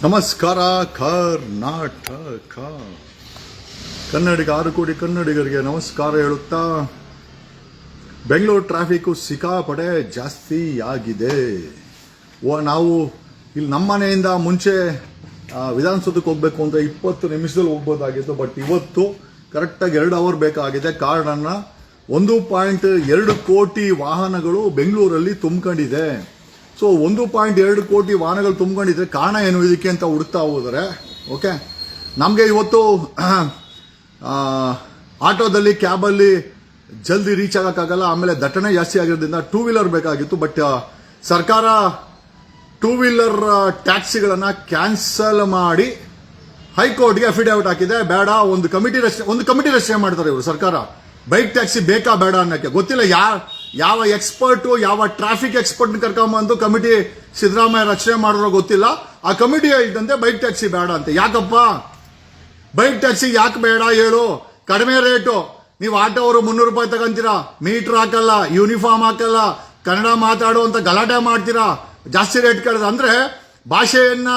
ನಮಸ್ಕಾರ ಕರ್ನಾಟಕ. ಕನ್ನಡಿಗ 6 ಕೋಟಿ ಕನ್ನಡಿಗರಿಗೆ ನಮಸ್ಕಾರ ಹೇಳುತ್ತಾ, ಬೆಂಗಳೂರು ಟ್ರಾಫಿಕ್ ಸಿಕ್ಕಾಪಟ್ಟೆ ಜಾಸ್ತಿ ಆಗಿದೆ. ನಾವು ಇಲ್ಲಿ ನಮ್ಮ ಮನೆಯಿಂದ ಮುಂಚೆ ವಿಧಾನಸೌಧಕ್ಕೆ ಹೋಗ್ಬೇಕು ಅಂತ 20 ನಿಮಿಷದಲ್ಲಿ ಹೋಗ್ಬೋದಾಗಿತ್ತು. ಬಟ್ ಇವತ್ತು ಕರೆಕ್ಟಾಗಿ 2 ಅವರ್ ಬೇಕಾಗಿದೆ. ಕಾರಣ 1.2 ಕೋಟಿ ವಾಹನಗಳು ಬೆಂಗಳೂರಲ್ಲಿ ತುಂಬಿಕೊಂಡಿದೆ. ಸೊ 1.2 ಕೋಟಿ ವಾಹನಗಳು ತುಂಬಿಕೊಂಡಿದ್ರೆ ಕಾರಣ ಏನು ಇದಕ್ಕೆ ಅಂತ ಹುಡುಕ್ತಾ ಹೋದರೆ, ಓಕೆ, ನಮಗೆ ಇವತ್ತು ಆಟೋದಲ್ಲಿ ಕ್ಯಾಬಲ್ಲಿ ಜಲ್ದಿ ರೀಚ್ ಆಗೋಕ್ಕಾಗಲ್ಲ. ಆಮೇಲೆ ದಟ್ಟಣೆ ಜಾಸ್ತಿ ಆಗಿರೋದ್ರಿಂದ 2 ವೀಲರ್ ಬೇಕಾಗಿತ್ತು. ಬಟ್ ಸರ್ಕಾರ 2 ವೀಲರ್ ಟ್ಯಾಕ್ಸಿಗಳನ್ನು ಕ್ಯಾನ್ಸಲ್ ಮಾಡಿ ಹೈಕೋರ್ಟ್ಗೆ ಅಫಿಡೇವಿಟ್ ಹಾಕಿದೆ. ಬೇಡ, ಒಂದು ಕಮಿಟಿ ರಚನೆ ಮಾಡ್ತಾರೆ ಇವರು ಸರ್ಕಾರ. ಬೈಕ್ ಟ್ಯಾಕ್ಸಿ ಬೇಕಾ ಬೇಡ ಅನ್ನಕ್ಕೆ ಗೊತ್ತಿಲ್ಲ. ಯಾವ ಎಕ್ಸ್ಪರ್ಟು, ಯಾವ ಟ್ರಾಫಿಕ್ ಎಕ್ಸ್ಪರ್ಟ್ ಕರ್ಕೊಂಬಂದು ಕಮಿಟಿ ಸಿದ್ದರಾಮಯ್ಯ ರಚನೆ ಮಾಡಿದ್ರೋ ಗೊತ್ತಿಲ್ಲ. ಆ ಕಮಿಟಿ ಹೇಳಿದಂತೆ ಬೈಕ್ ಟ್ಯಾಕ್ಸಿ ಬೇಡ ಅಂತ. ಯಾಕಪ್ಪ ಬೈಕ್ ಟ್ಯಾಕ್ಸಿ ಯಾಕೆ ಬೇಡ ಹೇಳು? ಕಡಿಮೆ ರೇಟು. ನೀವು ಆಟೋ ಅವರು 300 ರೂಪಾಯಿ ತಗೊಂತೀರಾ, ಮೀಟರ್ ಹಾಕಲ್ಲ, ಯೂನಿಫಾರ್ಮ್ ಹಾಕಲ್ಲ, ಕನ್ನಡ ಮಾತಾಡುವಂತ ಗಲಾಟೆ ಮಾಡ್ತೀರಾ, ಜಾಸ್ತಿ ರೇಟ್ ಕೇಳಿದ್ರೆ. ಅಂದ್ರೆ ಭಾಷೆಯನ್ನ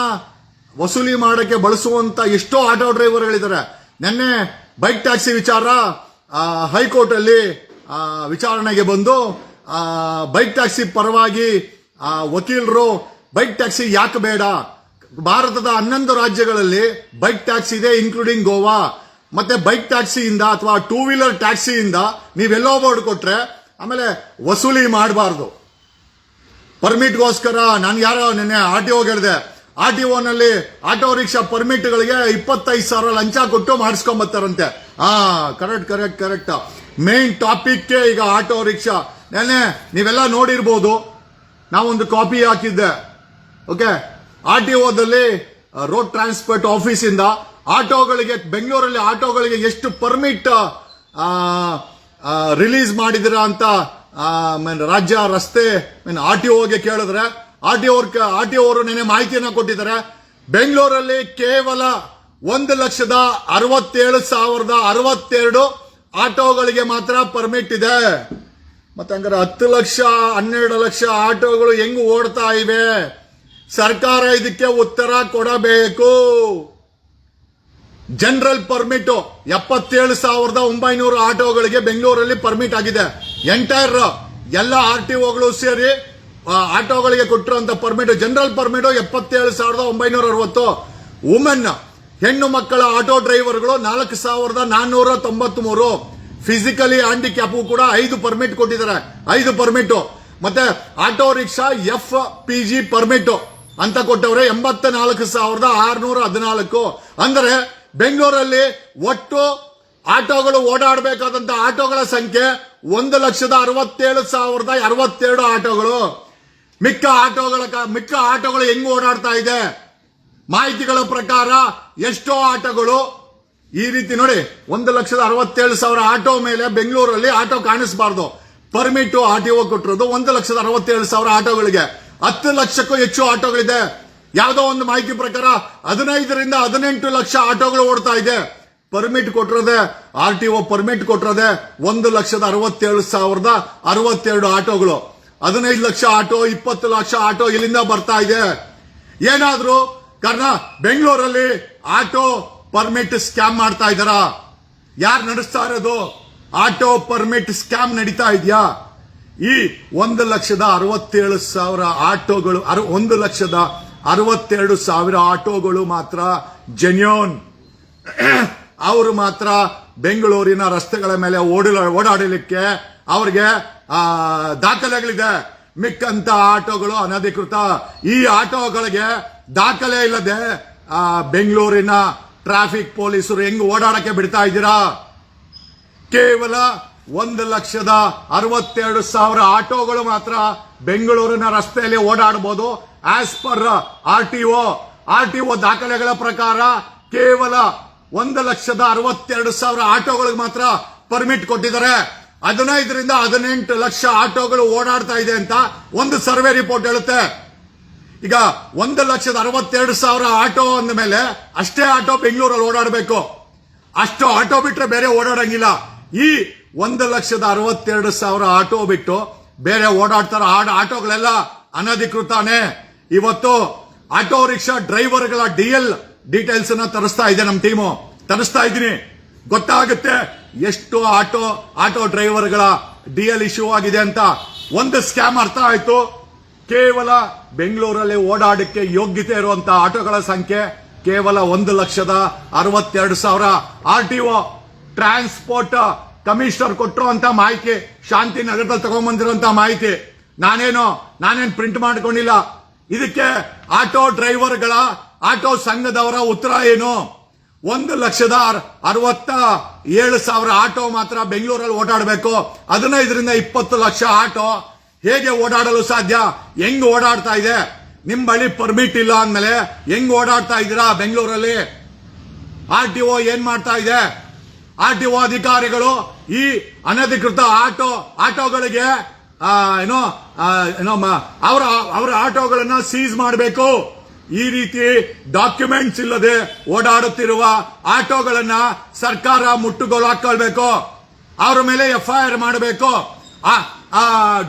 ವಸೂಲಿ ಮಾಡಕ್ಕೆ ಬಳಸುವಂತ ಎಷ್ಟೋ ಆಟೋ ಡ್ರೈವರ್ಗಳಿದ್ದಾರೆ. ನಿನ್ನೆ ಬೈಕ್ ಟ್ಯಾಕ್ಸಿ ವಿಚಾರ ಹೈಕೋರ್ಟ್ ಅಲ್ಲಿ ವಿಚಾರಣೆಗೆ ಬಂದು ಬೈಕ್ ಟ್ಯಾಕ್ಸಿ ಪರವಾಗಿ ವಕೀಲರು ಬೈಕ್ ಟ್ಯಾಕ್ಸಿ ಯಾಕೆ ಬೇಡ, ಭಾರತದ 11 ರಾಜ್ಯಗಳಲ್ಲಿ ಬೈಕ್ ಟ್ಯಾಕ್ಸಿ ಇದೆ, ಇನ್ಕ್ಲೂಡಿಂಗ್ ಗೋವಾ. ಮತ್ತೆ ಬೈಕ್ ಟ್ಯಾಕ್ಸಿಯಿಂದ ಅಥವಾ 2 ವೀಲರ್ ಟ್ಯಾಕ್ಸಿಯಿಂದ ನೀವೆಲ್ಲೋ ಬೋರ್ಡ್ ಕೊಟ್ರೆ ಆಮೇಲೆ ವಸೂಲಿ ಮಾಡಬಾರ್ದು. ಪರ್ಮಿಟ್ಗೋಸ್ಕರ ನಾನು ಯಾರೋ ನಿನ್ನೆ RTO ಹೇಳಿದೆ, RTOನಲ್ಲಿ ಆಟೋ ರಿಕ್ಷಾ ಪರ್ಮಿಟ್ಗಳಿಗೆ 25,000 ಲಂಚ ಕೊಟ್ಟು ಮಾಡಿಸ್ಕೊಂಬತ್ತಾರಂತೆ. ಕರೆಕ್ಟ್. ಮೇನ್ ಟಾಪಿಕ್ ಈಗ ಆಟೋ ರಿಕ್ಷಾ. ನೆನ್ನೆ ನೀವೆಲ್ಲ ನೋಡಿರ್ಬೋದು, ನಾವೊಂದು ಕಾಪಿ ಹಾಕಿದ್ದೆ. ಓಕೆ, RTOದಲ್ಲಿ ರೋಡ್ ಟ್ರಾನ್ಸ್ಪೋರ್ಟ್ ಆಫೀಸ್ ಇಂದ ಆಟೋಗಳಿಗೆ, ಬೆಂಗಳೂರಲ್ಲಿ ಆಟೋಗಳಿಗೆ ಎಷ್ಟು ಪರ್ಮಿಟ್ ರಿಲೀಸ್ ಮಾಡಿದಿರಾ ಅಂತ ರಾಜ್ಯ ರಸ್ತೆ RTOಗೆ ಕೇಳಿದ್ರೆ RTO ಅವರು ನೆನೆ ಮಾಹಿತಿಯನ್ನ ಕೊಟ್ಟಿದ್ದಾರೆ. ಬೆಂಗಳೂರಲ್ಲಿ ಕೇವಲ 1,67,062 ಆಟೋಗಳಿಗೆ ಮಾತ್ರ ಪರ್ಮಿಟ್ ಇದೆ. ಮತ್ತೆ ಹಂಗಾರೆ 10 ಲಕ್ಷ 12 ಲಕ್ಷ ಆಟೋಗಳು ಹೆಂಗ್ ಓಡ್ತಾ ಇವೆ? ಸರ್ಕಾರ ಇದಕ್ಕೆ ಉತ್ತರ ಕೊಡಬೇಕು. ಜನರಲ್ ಪರ್ಮಿಟ್ 77,900 ಆಟೋಗಳಿಗೆ ಬೆಂಗಳೂರಲ್ಲಿ ಪರ್ಮಿಟ್ ಆಗಿದೆ. ಎಂಟೈರ್ ಎಲ್ಲ RTOಗಳು ಸೇರಿ ಆಟೋಗಳಿಗೆ ಕೊಟ್ಟಿರುವಂತ ಪರ್ಮಿಟ್, ಜನರಲ್ ಪರ್ಮಿಟ್ 77,960. ವುಮೆನ್ ಹೆಣ್ಣು ಮಕ್ಕಳ ಆಟೋ ಡ್ರೈವರ್ಗಳು 4,493. ಫಿಸಿಕಲಿ ಹ್ಯಾಂಡಿಕ್ಯಾಪ್ ಕೂಡ 5 ಪರ್ಮಿಟ್ ಕೊಟ್ಟಿದ್ದಾರೆ. 5 ಪರ್ಮಿಟ್. ಮತ್ತೆ ಆಟೋ ರಿಕ್ಷಾ FPG ಪರ್ಮಿಟ್ ಅಂತ ಕೊಟ್ಟವ್ರೆ 84,614. ಅಂದರೆ ಬೆಂಗಳೂರಲ್ಲಿ ಒಟ್ಟು ಆಟೋಗಳು ಓಡಾಡಬೇಕಾದಂತ ಆಟೋಗಳ ಸಂಖ್ಯೆ 1,67,062 ಆಟೋಗಳು. ಮಿಕ್ಕ ಆಟೋಗಳು ಹೆಂಗ್ ಓಡಾಡ್ತಾ ಇದೆ? ಮಾಹಿತಿಗಳ ಪ್ರಕಾರ ಎಷ್ಟೋ ಆಟೋಗಳು ಈ ರೀತಿ ನೋಡಿ, 1,67,000 ಆಟೋ ಮೇಲೆ ಬೆಂಗಳೂರಲ್ಲಿ ಆಟೋ ಕಾಣಿಸಬಾರ್ದು. ಪರ್ಮಿಟ್ RTO ಕೊಟ್ಟಿರೋದು 1,67,000 ಆಟೋಗಳಿಗೆ. 10 ಲಕ್ಷಕ್ಕೂ ಹೆಚ್ಚು ಆಟೋಗಳಿದೆ. ಯಾವುದೋ ಒಂದು ಮಾಹಿತಿ ಪ್ರಕಾರ 15ರಿಂದ 18 ಲಕ್ಷ ಆಟೋಗಳು ಓಡ್ತಾ ಇದೆ. ಪರ್ಮಿಟ್ ಕೊಟ್ಟಿರೋದೆ RTO ಪರ್ಮಿಟ್ ಕೊಟ್ಟಿರೋದೆ 1,67,062 ಆಟೋಗಳು. 15 ಲಕ್ಷ ಆಟೋ, 20 ಲಕ್ಷ ಆಟೋ ಇಲ್ಲಿಂದ ಬರ್ತಾ ಇದೆ. ಏನಾದ್ರೂ ಕಾರಣ ಬೆಂಗಳೂರಲ್ಲಿ ಆಟೋ ಪರ್ಮಿಟ್ ಸ್ಕ್ಯಾಮ್ ಮಾಡ್ತಾ ಇದ್ದಾರಾ? ಯಾರು ನಡೆಸ್ತಾ ಇರೋದು? ಆಟೋ ಪರ್ಮಿಟ್ ಸ್ಕ್ಯಾಮ್ ನಡೀತಾ ಇದೆಯಾ? ಈ 1,67,000 ಆಟೋಗಳು, 1,62,000 ಆಟೋಗಳು ಮಾತ್ರ ಜೆನ್ಯೂನ್. ಅವರು ಮಾತ್ರ ಬೆಂಗಳೂರಿನ ರಸ್ತೆಗಳ ಮೇಲೆ ಓಡಾಡಲಿಕ್ಕೆ ಅವರಿಗೆ ದಾಖಲೆಗಳಿದೆ. ಮಿಕ್ಕಂತ ಆಟೋಗಳು ಅನಧಿಕೃತ. ಈ ಆಟೋಗಳಿಗೆ ದಾಖಲೆ ಇಲ್ಲದೆ ಬೆಂಗಳೂರಿನ ಟ್ರಾಫಿಕ್ ಪೊಲೀಸರು ಹೆಂಗ್ ಓಡಾಡಕ್ಕೆ ಬಿಡ್ತಾ ಇದ್ದೀರಾ? ಕೇವಲ 1,62,000 ಆಟೋಗಳು ಮಾತ್ರ ಬೆಂಗಳೂರಿನ ರಸ್ತೆಯಲ್ಲಿ ಓಡಾಡಬಹುದು. ಆಸ್ ಪರ್ RTO ದಾಖಲೆಗಳ ಪ್ರಕಾರ ಕೇವಲ 1,62,000 ಆಟೋಗಳಿಗೆ ಮಾತ್ರ ಪರ್ಮಿಟ್ ಕೊಟ್ಟಿದ್ದಾರೆ. 15ರಿಂದ 18 ಲಕ್ಷ ಆಟೋಗಳು ಓಡಾಡ್ತಾ ಇದೆ ಅಂತ ಒಂದು ಸರ್ವೆ ರಿಪೋರ್ಟ್ ಹೇಳುತ್ತೆ. ಈಗ 1,62,000 ಆಟೋ ಅಂದ ಮೇಲೆ ಅಷ್ಟೇ ಆಟೋ ಬೆಂಗಳೂರಲ್ಲಿ ಓಡಾಡಬೇಕು. ಅಷ್ಟು ಆಟೋ ಬಿಟ್ರೆ ಬೇರೆ ಓಡಾಡಂಗಿಲ್ಲ. ಈ 1,62,000 ಆಟೋ ಬಿಟ್ಟು ಬೇರೆ ಓಡಾಡ್ತಾರ ಆಟೋಗಳೆಲ್ಲ ಅನಧಿಕೃತನೇ. ಇವತ್ತು ಆಟೋ ರಿಕ್ಷಾ ಡ್ರೈವರ್ಗಳ DL ಡೀಟೇಲ್ಸ್ ಅನ್ನ ತರಿಸ್ತಾ ಇದೆ ನಮ್ಮ ಟೀಮು, ತರಿಸ್ತಾ ಇದ್ದೀನಿ. ಗೊತ್ತಾಗುತ್ತೆ ಎಷ್ಟು ಆಟೋ ಡ್ರೈವರ್ಗಳ DL ಇಶ್ಯೂ ಆಗಿದೆ ಅಂತ. ಒಂದು ಸ್ಕ್ಯಾಮ್ ಅರ್ಥ ಆಯ್ತು. ಕೇವಲ ಬೆಂಗಳೂರಲ್ಲಿ ಓಡಾಡಕ್ಕೆ ಯೋಗ್ಯತೆ ಇರುವಂತ ಆಟೋಗಳ ಸಂಖ್ಯೆ ಕೇವಲ 1,62,000. RTO ಟ್ರಾನ್ಸ್ಪೋರ್ಟ್ ಕಮಿಷನರ್ ಕೊಟ್ಟಿರುವಂತ ಮಾಹಿತಿ, ಶಾಂತಿನಗರದಲ್ಲಿ ತಗೊಂಡ್ಬಂದಿರುವಂತ ಮಾಹಿತಿ. ನಾನೇನ್ ಪ್ರಿಂಟ್ ಮಾಡ್ಕೊಂಡಿಲ್ಲ. ಇದಕ್ಕೆ ಆಟೋ ಡ್ರೈವರ್ಗಳ ಆಟೋ ಸಂಘದವರ ಉತ್ತರ ಏನು? 1,67,000 ಆಟೋ ಮಾತ್ರ ಬೆಂಗಳೂರಲ್ಲಿ ಓಡಾಡಬೇಕು. 15ರಿಂದ 20 ಲಕ್ಷ ಆಟೋ ಹೇಗೆ ಓಡಾಡಲು ಸಾಧ್ಯ? ಹೆಂಗ್ ಓಡಾಡ್ತಾ ಇದೆ? ನಿಮ್ ಬಳಿ ಪರ್ಮಿಟ್ ಇಲ್ಲ ಅಂದ್ಮೇಲೆ ಹೆಂಗ್ ಓಡಾಡ್ತಾ ಇದ್ದೀರಾ ಬೆಂಗಳೂರಲ್ಲಿ? RTO ಏನ್ ಮಾಡ್ತಾ ಇದೆ? RTO ಅಧಿಕಾರಿಗಳು ಈ ಅನಧಿಕೃತ ಆಟೋಗಳಿಗೆ ಅವರ ಆಟೋಗಳನ್ನ ಸೀಸ್ ಮಾಡಬೇಕು. ಈ ರೀತಿ ಡಾಕ್ಯುಮೆಂಟ್ಸ್ ಇಲ್ಲದೆ ಓಡಾಡುತ್ತಿರುವ ಆಟೋಗಳನ್ನ ಸರ್ಕಾರ ಮುಟ್ಟುಗೋಲು ಹಾಕೊಳ್ಬೇಕು. ಅವರ ಮೇಲೆ FIR ಮಾಡಬೇಕು.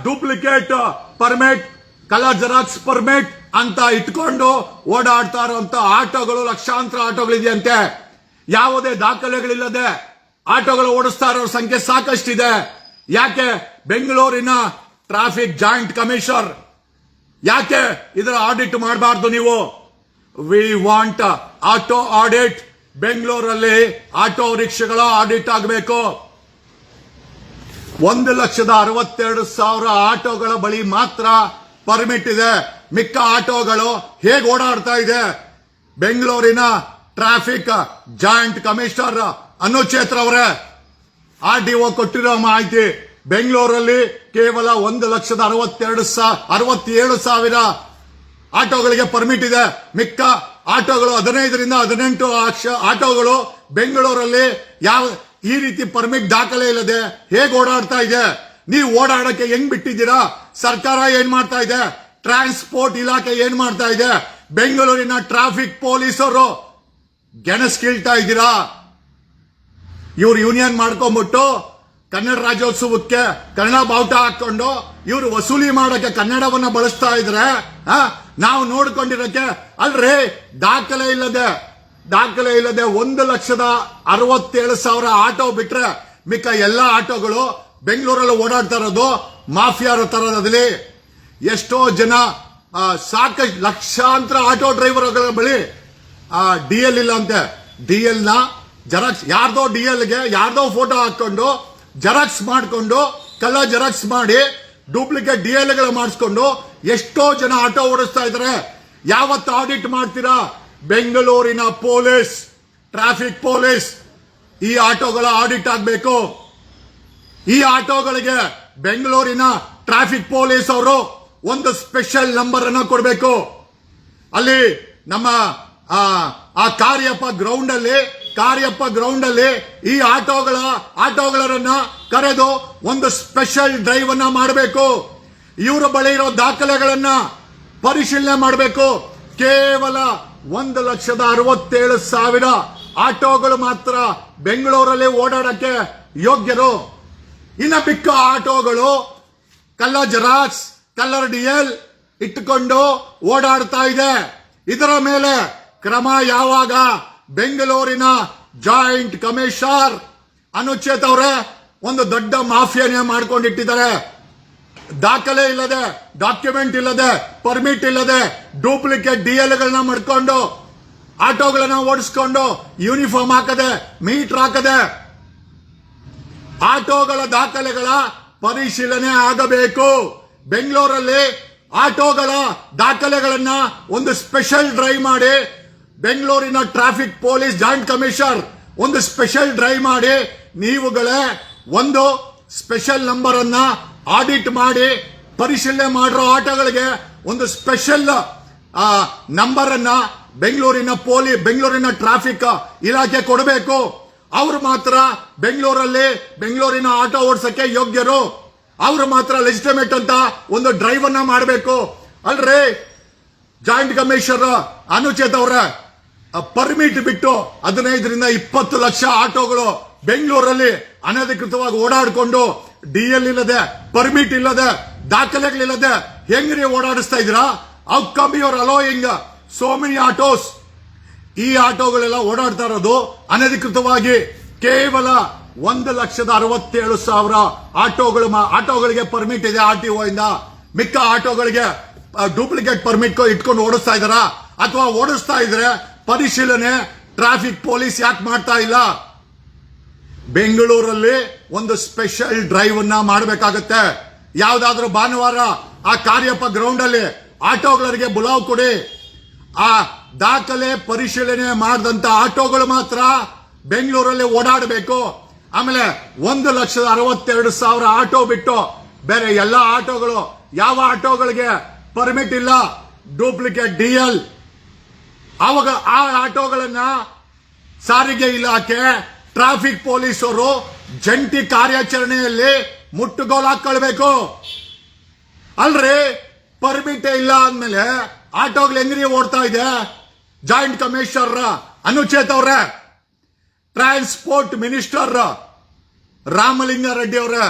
Duplicate permit, colour xerox permit ಅಂತ ಇಟ್ಕೊಂಡು ಓಡಾಡ್ತಾ ಇರುವಂತ ಆಟೋಗಳು ಲಕ್ಷಾಂತರ ಆಟೋಗಳಿದೆಯಂತೆ. ಯಾವುದೇ ದಾಖಲೆಗಳಿಲ್ಲದೆ ಆಟೋಗಳು ಓಡಿಸ್ತಾ ಇರೋ ಸಂಖ್ಯೆ ಸಾಕಷ್ಟಿದೆ. ಯಾಕೆ ಬೆಂಗಳೂರಿನ ಟ್ರಾಫಿಕ್ ಜಾಯಿಂಟ್ ಕಮಿಷನರ್ ಯಾಕೆ ಇದರ ಆಡಿಟ್ ಮಾಡಬಾರ್ದು ನೀವು? We want auto audit. ಬೆಂಗಳೂರಲ್ಲಿ ಆಟೋ ರಿಕ್ಷಾಗಳ ಆಡಿಟ್ ಆಗಬೇಕು. 1,62,000 ಆಟೋಗಳ ಬಳಿ ಮಾತ್ರ ಪರ್ಮಿಟ್ ಇದೆ. ಮಿಕ್ಕ ಆಟೋಗಳು ಹೇಗೆ ಓಡಾಡ್ತಾ ಇದೆ? ಬೆಂಗಳೂರಿನ ಟ್ರಾಫಿಕ್ ಜಾಯಿಂಟ್ ಕಮಿಷನರ್ ಅನುಚೇತ್ರ ಅವರೇ, RTO ಕೊಟ್ಟಿರೋ ಮಾಹಿತಿ ಬೆಂಗಳೂರಲ್ಲಿ ಕೇವಲ 1,67,000 ಆಟೋಗಳಿಗೆ ಪರ್ಮಿಟ್ ಇದೆ. ಮಿಕ್ಕ ಆಟೋಗಳು 15ರಿಂದ 18 ಲಕ್ಷ ಆಟೋಗಳು ಬೆಂಗಳೂರಲ್ಲಿ ಈ ರೀತಿ ಪರ್ಮಿಟ್ ದಾಖಲೆ ಇಲ್ಲದೆ ಹೇಗೆ ಓಡಾಡ್ತಾ ಇದೆ? ನೀವು ಓಡಾಡಕ್ಕೆ ಹೆಂಗ್ ಬಿಟ್ಟಿದ್ದೀರಾ? ಸರ್ಕಾರ ಏನ್ ಮಾಡ್ತಾ ಇದೆ? ಟ್ರಾನ್ಸ್ಪೋರ್ಟ್ ಇಲಾಖೆ ಏನ್ ಮಾಡ್ತಾ ಇದೆ? ಬೆಂಗಳೂರಿನ ಟ್ರಾಫಿಕ್ ಪೊಲೀಸರು ಗೆಣಸ್ಕೀಳ್ತಾ ಇದ್ದೀರಾ? ಇವ್ರು ಯೂನಿಯನ್ ಮಾಡ್ಕೊಂಡ್ಬಿಟ್ಟು ಕನ್ನಡ ರಾಜ್ಯೋತ್ಸವಕ್ಕೆ ಕನ್ನಡ ಬಾವುಟ ಹಾಕೊಂಡು ಇವರು ವಸೂಲಿ ಮಾಡಕ್ಕೆ ಕನ್ನಡವನ್ನ ಬಳಸ್ತಾ ಇದ್ರೆ ನಾವು ನೋಡ್ಕೊಂಡಿರಕ್ಕೆ ಅಲ್ರಿ. ದಾಖಲೆ ಇಲ್ಲದೆ 1,67,000 ಆಟೋ ಬಿಟ್ರೆ ಮಿಕ್ಕ ಎಲ್ಲಾ ಆಟೋಗಳು ಬೆಂಗಳೂರಲ್ಲಿ ಓಡಾಡ್ತಾ ಇರೋದು ಮಾಫಿಯಾರ ತರದಲ್ಲಿ. ಎಷ್ಟೋ ಜನ ಸಾಕಷ್ಟು ಲಕ್ಷಾಂತರ ಆಟೋ ಡ್ರೈವರ್ಗಳ ಬಳಿ DL ಇಲ್ಲ ಅಂತೆ. DL ನ ಜೆರಾಕ್ಸ್ ಯಾರ್ದೋ DLಗೆ ಯಾರ್ದೋ ಫೋಟೋ ಹಾಕೊಂಡು ಜೆರಾಕ್ಸ್ ಮಾಡಿಕೊಂಡು ಕಲರ್ ಜೆರಾಕ್ಸ್ ಮಾಡಿ ಡೂಪ್ಲಿಕೇಟ್ DLಗಳು ಮಾಡಿಸ್ಕೊಂಡು ಎಷ್ಟೋ ಜನ ಆಟೋ ಓಡಿಸ್ತಾ ಇದ್ದಾರೆ. ಯಾವತ್ತು ಆಡಿಟ್ ಮಾಡ್ತೀರಾ? ಬೆಂಗಳೂರಿನ ಪೊಲೀಸ್, ಟ್ರಾಫಿಕ್ ಪೊಲೀಸ್ ಈ ಆಟೋಗಳ ಆಡಿಟ್ ಆಗಬೇಕು. ಈ ಆಟೋಗಳಿಗೆ ಬೆಂಗಳೂರಿನ ಟ್ರಾಫಿಕ್ ಪೊಲೀಸ್ ಅವರು ಒಂದು ಸ್ಪೆಷಲ್ ನಂಬರ್ ಅನ್ನು ಕೊಡಬೇಕು. ಅಲ್ಲಿ ನಮ್ಮ ಆ ಕಾರ್ಯಪ್ಪ ಗ್ರೌಂಡ್ ಅಲ್ಲಿ ಈ ಆಟೋಗಳನ್ನ ಕರೆದು ಒಂದು ಸ್ಪೆಷಲ್ ಡ್ರೈವ್ ಅನ್ನ ಮಾಡಬೇಕು. ಇವರ ಬಳಿ ಇರೋ ದಾಖಲೆಗಳನ್ನ ಪರಿಶೀಲನೆ ಮಾಡಬೇಕು. ಕೇವಲ 1,67,000 ಆಟೋಗಳು ಮಾತ್ರ ಬೆಂಗಳೂರಲ್ಲಿ ಓಡಾಡಕ್ಕೆ ಯೋಗ್ಯರು. ಇನ್ನ ಬಿಕ್ಕ ಆಟೋಗಳು ಕಲರ್ ಜೆರಾಕ್ಸ್, ಕಲರ್ DL ಇಟ್ಟುಕೊಂಡು ಓಡಾಡ್ತಾ ಇದೆ. ಇದರ ಮೇಲೆ ಕ್ರಮ ಯಾವಾಗ? ಬೆಂಗಳೂರಿನ ಜಾಯಿಂಟ್ ಕಮಿಷನರ್ ಅನುಚೇತ್ ಅವರೇ ಒಂದು ದೊಡ್ಡ ಮಾಫಿಯಾನೇ ಮಾಡ್ಕೊಂಡಿಟ್ಟಿದ್ದಾರೆ. ದಾಖಲೆ ಇಲ್ಲದೆ, ಡಾಕ್ಯುಮೆಂಟ್ ಇಲ್ಲದೆ, ಪರ್ಮಿಟ್ ಇಲ್ಲದೆ, ಡೂಪ್ಲಿಕೇಟ್ DLಗಳನ್ನ ಮಾಡ್ಕೊಂಡು ಆಟೋಗಳನ್ನ ಓಡಿಸ್ಕೊಂಡು ಯೂನಿಫಾರ್ಮ್ ಹಾಕದೆ, ಮೀಟರ್ ಹಾಕದೆ ಆಟೋಗಳ ದಾಖಲೆಗಳ ಪರಿಶೀಲನೆ ಆಗಬೇಕು. ಬೆಂಗಳೂರಲ್ಲಿ ಆಟೋಗಳ ದಾಖಲೆಗಳನ್ನ ಒಂದು ಸ್ಪೆಷಲ್ ಡ್ರೈವ್ ಮಾಡಿ, ಬೆಂಗಳೂರಿನ ಟ್ರಾಫಿಕ್ ಪೊಲೀಸ್ ಜಾಯಿಂಟ್ ಕಮಿಷನರ್ ಒಂದು ಸ್ಪೆಷಲ್ ಡ್ರೈವ್ ಮಾಡಿ, ನೀವುಗಳೇ ಒಂದು ಸ್ಪೆಷಲ್ ನಂಬರ್ ಅನ್ನ ಆಡಿಟ್ ಮಾಡಿ ಪರಿಶೀಲನೆ ಮಾಡಿರೋ ಆಟೋಗಳಿಗೆ ಒಂದು ಸ್ಪೆಷಲ್ ನಂಬರ್ ಅನ್ನ ಬೆಂಗಳೂರಿನ ಟ್ರಾಫಿಕ್ ಇಲಾಖೆ ಕೊಡಬೇಕು. ಅವರು ಮಾತ್ರ ಬೆಂಗಳೂರಿನ ಆಟೋ ಓಡಿಸಕ್ಕೆ ಯೋಗ್ಯರು. ಅವರು ಮಾತ್ರ ಲೆಜಿಟಿಮೇಟ್ ಅಂತ ಒಂದು ಡ್ರೈವ್ ಅನ್ನ ಮಾಡಬೇಕು. ಅಲ್ರಿ ಜಾಯಿಂಟ್ ಕಮಿಷನರ್ ಅನುಚೇತ್ ಅವರ ಪರ್ಮಿಟ್ ಬಿಟ್ಟು 15ರಿಂದ 20 ಲಕ್ಷ ಆಟೋಗಳು ಬೆಂಗಳೂರಲ್ಲಿ ಅನಧಿಕೃತವಾಗಿ ಓಡಾಡಿಕೊಂಡು DL ಇಲ್ಲದೆ, ಪರ್ಮಿಟ್ ಇಲ್ಲದೆ, ದಾಖಲೆಗಳಿಲ್ಲದೆ ಹೆಂಗ್ರಿ ಓಡಾಡಿಸ್ತಾ ಇದ್ದೀರಾ? How come your allowing so many autos. ಈ ಆಟೋಗಳೆಲ್ಲ ಓಡಾಡ್ತಾ ಇರೋದು ಅನಧಿಕೃತವಾಗಿ. ಕೇವಲ 1,67,000 ಆಟೋಗಳಿಗೆ ಪರ್ಮಿಟ್ ಇದೆ RTO ಇಂದ. ಮಿಕ್ಕ ಆಟೋಗಳಿಗೆ ಡೂಪ್ಲಿಕೇಟ್ ಪರ್ಮಿಟ್ ಇಟ್ಕೊಂಡು ಓಡಿಸ್ತಾ ಇದಾರ, ಅಥವಾ ಓಡಿಸ್ತಾ ಇದ್ರೆ ಪರಿಶೀಲನೆ ಟ್ರಾಫಿಕ್ ಪೊಲೀಸ್ ಯಾಕೆ ಮಾಡ್ತಾ ಇಲ್ಲ? ಬೆಂಗಳೂರಲ್ಲಿ ಒಂದು ಸ್ಪೆಷಲ್ ಡ್ರೈವ್ ಅನ್ನ ಮಾಡಬೇಕಾಗತ್ತೆ. ಯಾವ್ದಾದ್ರೂ ಭಾನುವಾರ ಆ ಕಾರ್ಯಪ್ಪ ಗ್ರೌಂಡ್ ಅಲ್ಲಿ ಆಟೋಗಳಿಗೆ ಬುಲಾವ್ ಕೊಡಿ. ಆ ದಾಖಲೆ ಪರಿಶೀಲನೆ ಮಾಡಿದಂತ ಆಟೋಗಳು ಮಾತ್ರ ಬೆಂಗಳೂರಲ್ಲಿ ಓಡಾಡಬೇಕು. ಆಮೇಲೆ 1,62,000 ಆಟೋ ಬಿಟ್ಟು ಬೇರೆ ಎಲ್ಲ ಆಟೋಗಳು, ಯಾವ ಆಟೋಗಳಿಗೆ ಪರ್ಮಿಟ್ ಇಲ್ಲ, ಡೂಪ್ಲಿಕೇಟ್ DL, ಅವಾಗ ಆ ಆಟೋಗಳನ್ನ ಸಾರಿಗೆ ಇಲಾಖೆ, ಟ್ರಾಫಿಕ್ ಪೊಲೀಸರು ಜಂಟಿ ಕಾರ್ಯಾಚರಣೆಯಲ್ಲಿ ಮುಟ್ಟುಗೋಲು ಹಾಕೊಳ್ಬೇಕು. ಅಲ್ರಿ, ಪರ್ಮಿಟ್ ಇಲ್ಲ ಅಂದ್ಮೇಲೆ ಆಟೋಗಳು ಹೆಂಗ್ರಿ ಓಡ್ತಾ ಇದೆ? ಜಾಯಿಂಟ್ ಕಮಿಷನರ್ ಅನುಚೇತ್ ಅವ್ರೆ, ಟ್ರಾನ್ಸ್ಪೋರ್ಟ್ ಮಿನಿಸ್ಟರ್ ರಾಮಲಿಂಗಾರೆಡ್ಡಿ ಅವ್ರೆ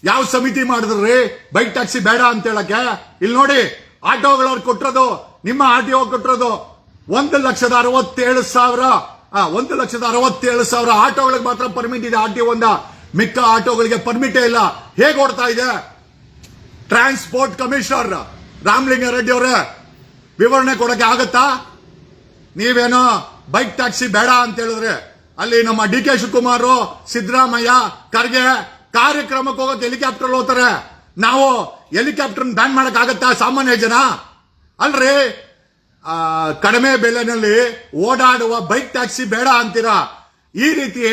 ಯಾವ ಸಮಿತಿ ಮಾಡಿದ್ರಿ ಬೈಕ್ ಟ್ಯಾಕ್ಸಿ ಬೇಡ ಅಂತ ಹೇಳಕ್ಕೆ? ಇಲ್ಲಿ ನೋಡಿ, ಆಟೋಗಳವ್ರು ಕೊಟ್ಟಿರೋದು, ನಿಮ್ಮ RTO ಕೊಟ್ಟಿರೋದು 1,67,000 ಆಟೋಗಳಿಗೆ ಮಾತ್ರ ಪರ್ಮಿಟ್ ಇದೆ RTO ಇಂದ. ಮಿಕ್ಕ ಆಟೋಗಳಿಗೆ ಪರ್ಮಿಟೇ ಇಲ್ಲ. ಹೇಗೆ ಓಡ್ತಾ ಇದೆ? ಟ್ರಾನ್ಸ್ಪೋರ್ಟ್ ಕಮಿಷನರ್ ರಾಮಲಿಂಗಾರೆಡ್ಡಿ ಅವರೇ, ವಿವರಣೆ ಕೊಡಕ್ಕೆ ಆಗತ್ತಾ? ನೀವೇನೋ ಬೈಕ್ ಟ್ಯಾಕ್ಸಿ ಬೇಡ ಅಂತ ಹೇಳಿದ್ರೆ ಅಲ್ಲಿ ನಮ್ಮ DK ಶಿವಕುಮಾರ್, ಸಿದ್ದರಾಮಯ್ಯ, ಖರ್ಗೆ ಕಾರ್ಯಕ್ರಮಕ್ಕೆ ಹೋಗಕ್ಕೆ ಹೆಲಿಕಾಪ್ಟರ್ ಹೋಗ್ತಾರೆ. ನಾವು ಹೆಲಿಕಾಪ್ಟರ್ ಬ್ಯಾನ್ ಮಾಡಕ್ ಆಗತ್ತಾ ಸಾಮಾನ್ಯ ಜನ? ಅಲ್ರಿ, ಕಡಿಮೆ ಬೆಲೆನಲ್ಲಿ ಓಡಾಡುವ ಬೈಕ್ ಟ್ಯಾಕ್ಸಿ ಬೇಡ ಅಂತೀರಾ. ಈ ರೀತಿ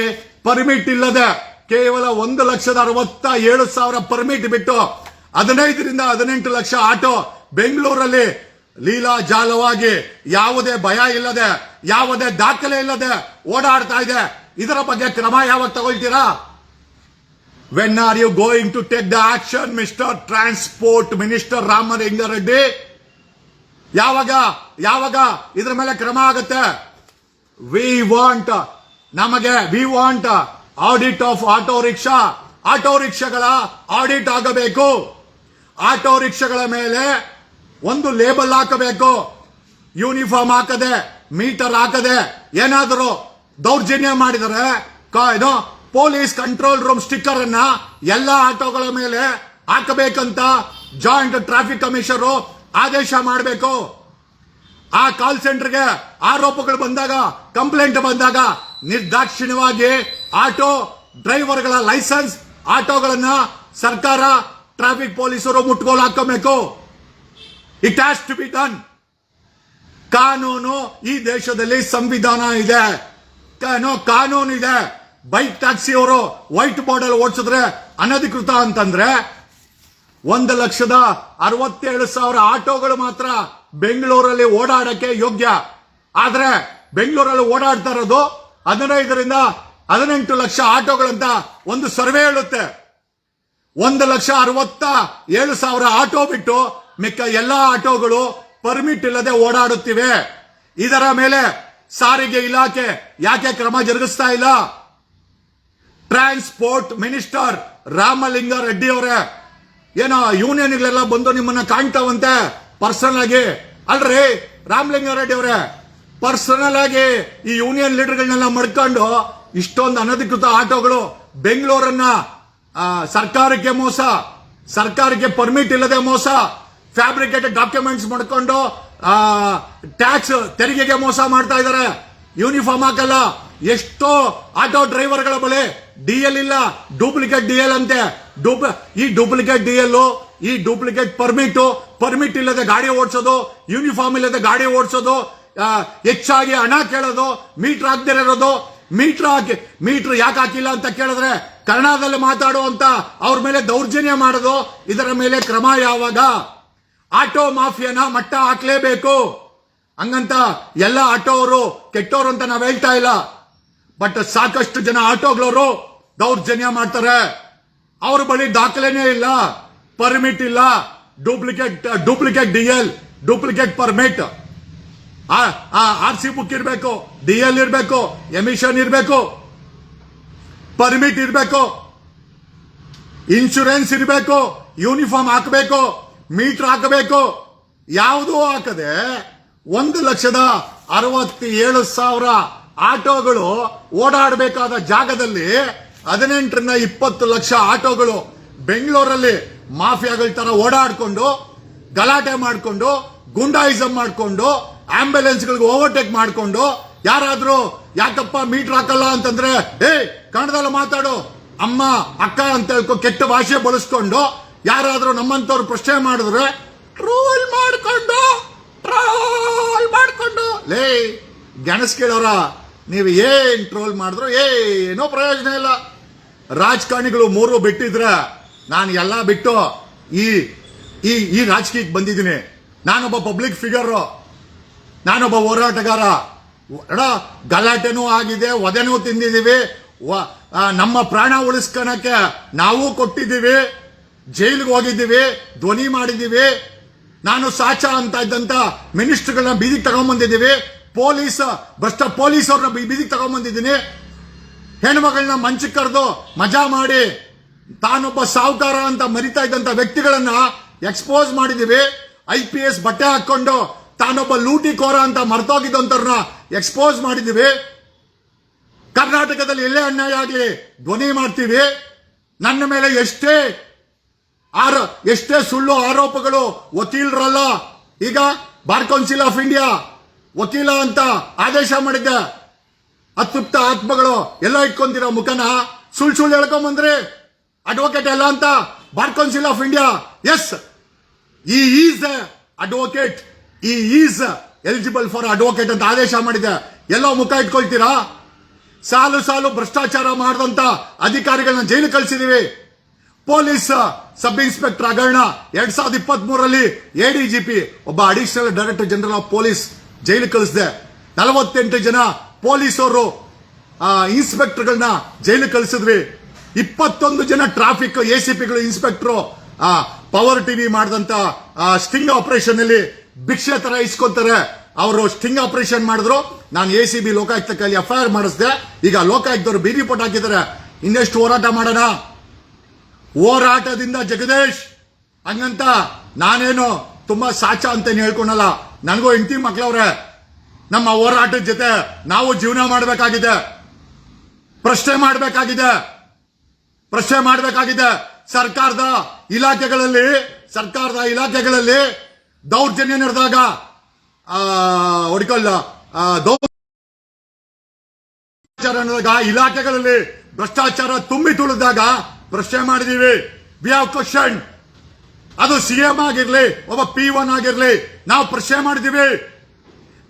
ಪರ್ಮಿಟ್ ಇಲ್ಲದೆ ಕೇವಲ 1,67,000 ಪರ್ಮಿಟ್ ಬಿಟ್ಟು 15ರಿಂದ 18 ಲಕ್ಷ ಆಟೋ ಬೆಂಗಳೂರಲ್ಲಿ ಲೀಲಾ ಜಾಲವಾಗಿ ಯಾವುದೇ ಭಯ ಇಲ್ಲದೆ, ಯಾವುದೇ ದಾಖಲೆ ಇಲ್ಲದೆ ಓಡಾಡ್ತಾ ಇದೆ. ಇದರ ಬಗ್ಗೆ ಕ್ರಮ ಯಾವಾಗ ತಗೊಳ್ತೀರಾ? When are you going to take the action mister transport minister Ramalingareddy? ಯಾವಾಗ ಇದ್ರ ಮೇಲೆ ಕ್ರಮ ಆಗುತ್ತೆ? We want audit of auto rickshaw. Auto ರಿಕ್ಷಾಗಳ ಆಡಿಟ್ ಆಗಬೇಕು. ಆಟೋ ರಿಕ್ಷಾಗಳ ಮೇಲೆ ಒಂದು ಲೇಬಲ್ ಹಾಕಬೇಕು. ಯೂನಿಫಾರ್ಮ್ ಹಾಕದೆ, ಮೀಟರ್ ಹಾಕದೆ ಏನಾದರೂ ದೌರ್ಜನ್ಯ ಮಾಡಿದರೆ ಪೊಲೀಸ್ ಕಂಟ್ರೋಲ್ ರೂಮ್ ಸ್ಟಿಕ್ಕರ್ ಅನ್ನ ಎಲ್ಲ ಆಟೋಗಳ ಮೇಲೆ ಹಾಕಬೇಕಂತ ಜಾಯಿಂಟ್ ಟ್ರಾಫಿಕ್ ಕಮಿಷನರ್ ಆದೇಶ ಮಾಡಬೇಕು. ಆ ಕಾಲ್ ಸೆಂಟರ್ಗೆ ಆರೋಪಗಳು ಬಂದಾಗ, ಕಂಪ್ಲೇಂಟ್ ಬಂದಾಗ ನಿರ್ದಾಕ್ಷಿಣ್ಯವಾಗಿ ಆಟೋ ಡ್ರೈವರ್ಗಳ ಲೈಸೆನ್ಸ್, ಆಟೋಗಳನ್ನ ಸರ್ಕಾರ, ಟ್ರಾಫಿಕ್ ಪೊಲೀಸರು ಮುಟ್ಗೋಲು ಹಾಕಬೇಕು. It has to be done. ಕಾನೂನು, ಈ ದೇಶದಲ್ಲಿ ಸಂವಿಧಾನ ಇದೆ, ಕಾನೂನು ಇದೆ. ಬೈಕ್ ಟ್ಯಾಕ್ಸಿ ಅವರು ವೈಟ್ ಬೋರ್ಡ್ ಓಡಿಸಿದ್ರೆ ಅನಧಿಕೃತ ಅಂತಂದ್ರೆ 1,67,000 ಆಟೋಗಳು ಮಾತ್ರ ಬೆಂಗಳೂರಲ್ಲಿ ಓಡಾಡಕ್ಕೆ ಯೋಗ್ಯ. ಆದ್ರೆ ಬೆಂಗಳೂರಲ್ಲಿ ಓಡಾಡ್ತಾ ಇರೋದು 15ರಿಂದ 18 ಲಕ್ಷ ಆಟೋಗಳಂತ ಒಂದು ಸರ್ವೆ ಹೇಳುತ್ತೆ. 1,67,000 ಆಟೋ ಬಿಟ್ಟು ಮಿಕ್ಕ ಎಲ್ಲಾ ಆಟೋಗಳು ಪರ್ಮಿಟ್ ಇಲ್ಲದೆ ಓಡಾಡುತ್ತಿವೆ. ಇದರ ಮೇಲೆ ಸಾರಿಗೆ ಇಲಾಖೆ ಯಾಕೆ ಕ್ರಮ ಜರುಗಿಸ್ತಾ ಇಲ್ಲ? ಟ್ರಾನ್ಸ್ಪೋರ್ಟ್ ಮಿನಿಸ್ಟರ್ ರಾಮಲಿಂಗಾರೆಡ್ಡಿ ಅವರೇ, ಏನೋ ಯೂನಿಯನ್ಗಳೆಲ್ಲ ಬಂದು ನಿಮ್ಮನ್ನ ಕಾಣ್ತಾವಂತೆ ಪರ್ಸನಲ್ ಆಗಿ. ಅಲ್ರಿ ರಾಮಲಿಂಗಾರೆಡ್ಡಿ ಅವರೇ, ಪರ್ಸನಲ್ ಆಗಿ ಈ ಯೂನಿಯನ್ ಲೀಡರ್ಗಳನ್ನೆಲ್ಲ ಮಡ್ಕೊಂಡು ಇಷ್ಟೊಂದು ಅನಧಿಕೃತ ಆಟೋಗಳು ಬೆಂಗಳೂರನ್ನ ಸರ್ಕಾರಕ್ಕೆ ಮೋಸ, ಸರ್ಕಾರಕ್ಕೆ ಪರ್ಮಿಟ್ ಇಲ್ಲದೆ ಮೋಸ, ಫ್ಯಾಬ್ರಿಕೇಟೆಡ್ ಡಾಕ್ಯುಮೆಂಟ್ಸ್ ಮಾಡ್ಕೊಂಡು ಟ್ಯಾಕ್ಸ್ ತೆರಿಗೆಗೆ ಮೋಸ ಮಾಡ್ತಾ ಇದ್ದಾರೆ. ಯೂನಿಫಾರ್ಮ್ ಹಾಕಲ್ಲ. ಎಷ್ಟೋ ಆಟೋ ಡ್ರೈವರ್ಗಳ ಬಳಿ DL ಇಲ್ಲ, ಡೂಪ್ಲಿಕೇಟ್ DL ಅಂತೆ. ಈ ಡೂಪ್ಲಿಕೇಟ್ DL, ಈ ಡೂಪ್ಲಿಕೇಟ್ ಪರ್ಮಿಟ್ ಇಲ್ಲದೆ ಗಾಡಿ ಓಡಿಸೋದು, ಯೂನಿಫಾರ್ಮ್ ಇಲ್ಲದೆ ಗಾಡಿ ಓಡಿಸೋದು, ಹೆಚ್ಚಾಗಿ ಹಣ ಕೇಳೋದು, ಮೀಟರ್ ಹಾಕ್ದಿರೋದು. ಮೀಟರ್ ಯಾಕೆ ಹಾಕಿಲ್ಲ ಅಂತ ಕೇಳಿದ್ರೆ ಕನ್ನಡದಲ್ಲಿ ಮಾತಾಡುವಂತ ಅವ್ರ ಮೇಲೆ ದೌರ್ಜನ್ಯ ಮಾಡೋದು. ಇದರ ಮೇಲೆ ಕ್ರಮ ಯಾವಾಗ? ಆಟೋ ಮಾಫಿಯಾನ ಮಟ್ಟ ಹಾಕ್ಲೇಬೇಕು. ಹಂಗಂತ ಎಲ್ಲ ಆಟೋ ಅವರು ಕೆಟ್ಟೋರು ಅಂತ ನಾವ್ ಹೇಳ್ತಾ ಇಲ್ಲ, ಬಟ್ ಸಾಕಷ್ಟು ಜನ ಆಟೋಗಳವರು ದೌರ್ಜನ್ಯ ಮಾಡ್ತಾರೆ. ಅವ್ರ ಬಳಿ ದಾಖಲೆನೇ ಇಲ್ಲ, ಪರ್ಮಿಟ್ ಇಲ್ಲ, duplicate DL, duplicate permit, RC book ಇರಬೇಕು, DL ಇರಬೇಕು, ಎಮಿಷನ್ ಇರಬೇಕು, ಪರ್ಮಿಟ್ ಇರಬೇಕು, ಇನ್ಶೂರೆನ್ಸ್ ಇರಬೇಕು, ಯೂನಿಫಾರ್ಮ್ ಹಾಕಬೇಕು, ಮೀಟರ್ ಹಾಕಬೇಕು. ಯಾವುದೂ ಹಾಕದೆ 1,67,000 ಆಟೋಗಳು ಓಡಾಡಬೇಕಾದ ಜಾಗದಲ್ಲಿ 18ರಿಂದ 20 ಲಕ್ಷ ಆಟೋಗಳು ಬೆಂಗಳೂರಲ್ಲಿ ಮಾಫಿಯಾಗಳ ತರ ಓಡಾಡ್ಕೊಂಡು ಗಲಾಟೆ ಮಾಡಿಕೊಂಡು ಗುಂಡಾಯಿಸಂ ಮಾಡಿಕೊಂಡು ಆಂಬ್ಯುಲೆನ್ಸ್ಗಳಿಗೆ ಓವರ್ಟೇಕ್ ಮಾಡಿಕೊಂಡು ಯಾರಾದ್ರೂ ಯಾಕಪ್ಪ ಮೀಟರ್ ಹಾಕಲ್ಲ ಅಂತಂದ್ರೆ ಕನ್ನಡದಲ್ಲಿ ಮಾತಾಡು ಅಮ್ಮ ಅಕ್ಕ ಅಂತ ಹೇಳ್ಕೊ ಕೆಟ್ಟ ಭಾಷೆ ಬಳಸ್ಕೊಂಡು ಯಾರಾದ್ರೂ ನಮ್ಮಂತವ್ರು ಪ್ರಶ್ನೆ ಮಾಡಿದ್ರೆ ಟ್ರೋಲ್ ಮಾಡ್ಕೊಂಡು ಲೇ ಗೆಣಸ್ ಕೇಳೋರ ನೀವು ಏನ್ ಟ್ರೋಲ್ ಮಾಡಿದ್ರು ಏನೋ ಪ್ರಯೋಜನ ಇಲ್ಲ. ರಾಜಕಾರಣಿಗಳು 3 ಬಿಟ್ಟಿದ್ರೆ ನಾನು ಎಲ್ಲ ಬಿಟ್ಟು ಈ ಈ ರಾಜಕೀಯಕ್ಕೆ ಬಂದಿದ್ದೀನಿ. ನಾನೊಬ್ಬ ಪಬ್ಲಿಕ್ ಫಿಗರ್, ನಾನೊಬ್ಬ ಹೋರಾಟಗಾರ. ಗಲಾಟೆನೂ ಆಗಿದೆ, ಒದೆನೂ ತಿಂದಿದ್ದೀವಿ, ನಮ್ಮ ಪ್ರಾಣ ಉಳಿಸ್ಕೊಳಕ್ಕೆ ನಾವು ಕೊಟ್ಟಿದ್ದೀವಿ, ಜೈಲಿಗೆ ಹೋಗಿದ್ದೀವಿ, ಧ್ವನಿ ಮಾಡಿದ್ದೀವಿ. ನಾನು ಸಾಚ ಅಂತ ಇದ್ದಂತ ಮಿನಿಸ್ಟರ್ಗಳನ್ನ ಬೀದಿಗೆ ತಗೊಂಡ್ಬಂದಿದ್ದೀವಿ, ಭ್ರಷ್ಟ ಪೊಲೀಸವ್ರನ್ನ ಬೀದಿಗೆ ತಗೊಂಡ್ಬಂದಿದ್ದೀನಿ, ಹೆಣ್ಮಗಳನ್ನ ಮಂಚಕ್ಕೆ ಕರೆದು ಮಜಾ ಮಾಡಿ ತಾನೊಬ್ಬ ಸಾಹುಕಾರ ಅಂತ ಮರಿತಾ ಇದ್ದಂತ ವ್ಯಕ್ತಿಗಳನ್ನ ಎಕ್ಸ್ಪೋಸ್ ಮಾಡಿದೀವಿ. IPS ಬಟ್ಟೆ ಹಾಕೊಂಡು ತಾನೊಬ್ಬ ಲೂಟಿಕೋರ ಅಂತ ಮರ್ತೋಗಿದ್ದಂತವ್ರನ್ನ ಎಕ್ಸ್ಪೋಸ್ ಮಾಡಿದೀವಿ. ಕರ್ನಾಟಕದಲ್ಲಿ ಎಲ್ಲೇ ಅನ್ಯಾಯ ಆಗ್ಲಿ ಧ್ವನಿ ಮಾಡ್ತೀವಿ. ನನ್ನ ಮೇಲೆ ಎಷ್ಟೇ ಸುಳ್ಳು ಆರೋಪಗಳು, ವಕೀಲರಲ್ಲ, ಈಗ ಬಾರ್ ಕೌನ್ಸಿಲ್ ಆಫ್ ಇಂಡಿಯಾ ವಕೀಲ ಅಂತ ಆದೇಶ ಮಾಡಿದ್ದೆ. ಅತೃಪ್ತ ಆತ್ಮಗಳು ಎಲ್ಲ ಇಟ್ಕೊಂತೀರ ಮುಖನ ಸುಳ್ಳು ಹೇಳ್ಕೊಂಬಂದ್ರಿ ಅಡ್ವೊಕೇಟ್ ಎಲ್ಲ ಅಂತ bar council of India. Yes, ಈ ಈಸ್ ಅಡ್ವೊಕೇಟ್, ಈ ಈಸ್ ಎಲಿಜಿಬಲ್ ಫಾರ್ ಅಡ್ವೊಕೇಟ್ ಅಂತ ಆದೇಶ ಮಾಡಿದೆ. ಎಲ್ಲೋ ಮುಖ ಇಟ್ಕೊಳ್ತೀರಾ? ಸಾಲು ಭ್ರಷ್ಟಾಚಾರ ಮಾಡಿದಂತ ಅಧಿಕಾರಿಗಳನ್ನ ಜೈಲು ಕಳಿಸಿದೀವಿ. ಪೊಲೀಸ್ ಸಬ್ ಇನ್ಸ್ಪೆಕ್ಟರ್ ಹಗರಣ 2023ರಲ್ಲಿ ADGP ಒಬ್ಬ additional director general of police jail ಕಳಿಸಿದೆ. 48 ಜನ ಪೊಲೀಸರು ಇನ್ಸ್ಪೆಕ್ಟರ್ಗಳನ್ನ ಜೈಲು ಕಳಿಸಿದ್ವಿ. 21 ಜನ ಟ್ರಾಫಿಕ್ ACPಗಳು ಇನ್ಸ್ಪೆಕ್ಟರ್ ಪವರ್ ಟಿವಿ ಮಾಡಿದಂತ ಸ್ಟಿಂಗ್ ಆಪರೇಷನ್ ಅಲ್ಲಿ ಭಿಕ್ಷೆ ತರ ಇಸ್ಕೊಂತಾರೆ. ಅವರು ಸ್ಟಿಂಗ್ ಆಪರೇಷನ್ ಮಾಡಿದ್ರು. ನಾನು ACB ಲೋಕಾಯುಕ್ತ ಕೈಲಿ FIR ಮಾಡಿಸಿದೆ. ಈಗ ಲೋಕಾಯುಕ್ತರು ಬಿ ರಿಪೋರ್ಟ್ ಹಾಕಿದ್ದಾರೆ. ಇನ್ನೆಷ್ಟು ಹೋರಾಟ ಮಾಡೋಣ? ಹೋರಾಟದಿಂದ ಜಗದೀಶ್ ಹಂಗಂತ ನಾನೇನು ತುಂಬಾ ಸಾಚ ಅಂತ ಹೇಳ್ಕೊಳಲ್ಲ. ನನಗೂ ಹೆಂಡತಿ ಮಕ್ಳವ್ರೆ. ನಮ್ಮ ಹೋರಾಟದ ಜೊತೆ ನಾವು ಜೀವನ ಮಾಡಬೇಕಾಗಿದೆ, ಪ್ರಶ್ನೆ ಮಾಡಬೇಕಾಗಿದೆ. ಸರ್ಕಾರದ ಇಲಾಖೆಗಳಲ್ಲಿ ದೌರ್ಜನ್ಯ ನಡೆದಾಗ ಇಲಾಖೆಗಳಲ್ಲಿ ಭ್ರಷ್ಟಾಚಾರ ತುಂಬಿ ತುಳಿದಾಗ ಪ್ರಶ್ನೆ ಮಾಡಿದೀವಿ. We have question. ಅದು CM ಆಗಿರ್ಲಿ, ಒಬ್ಬ P1 ಆಗಿರ್ಲಿ, ನಾವು ಪ್ರಶ್ನೆ ಮಾಡಿದೀವಿ.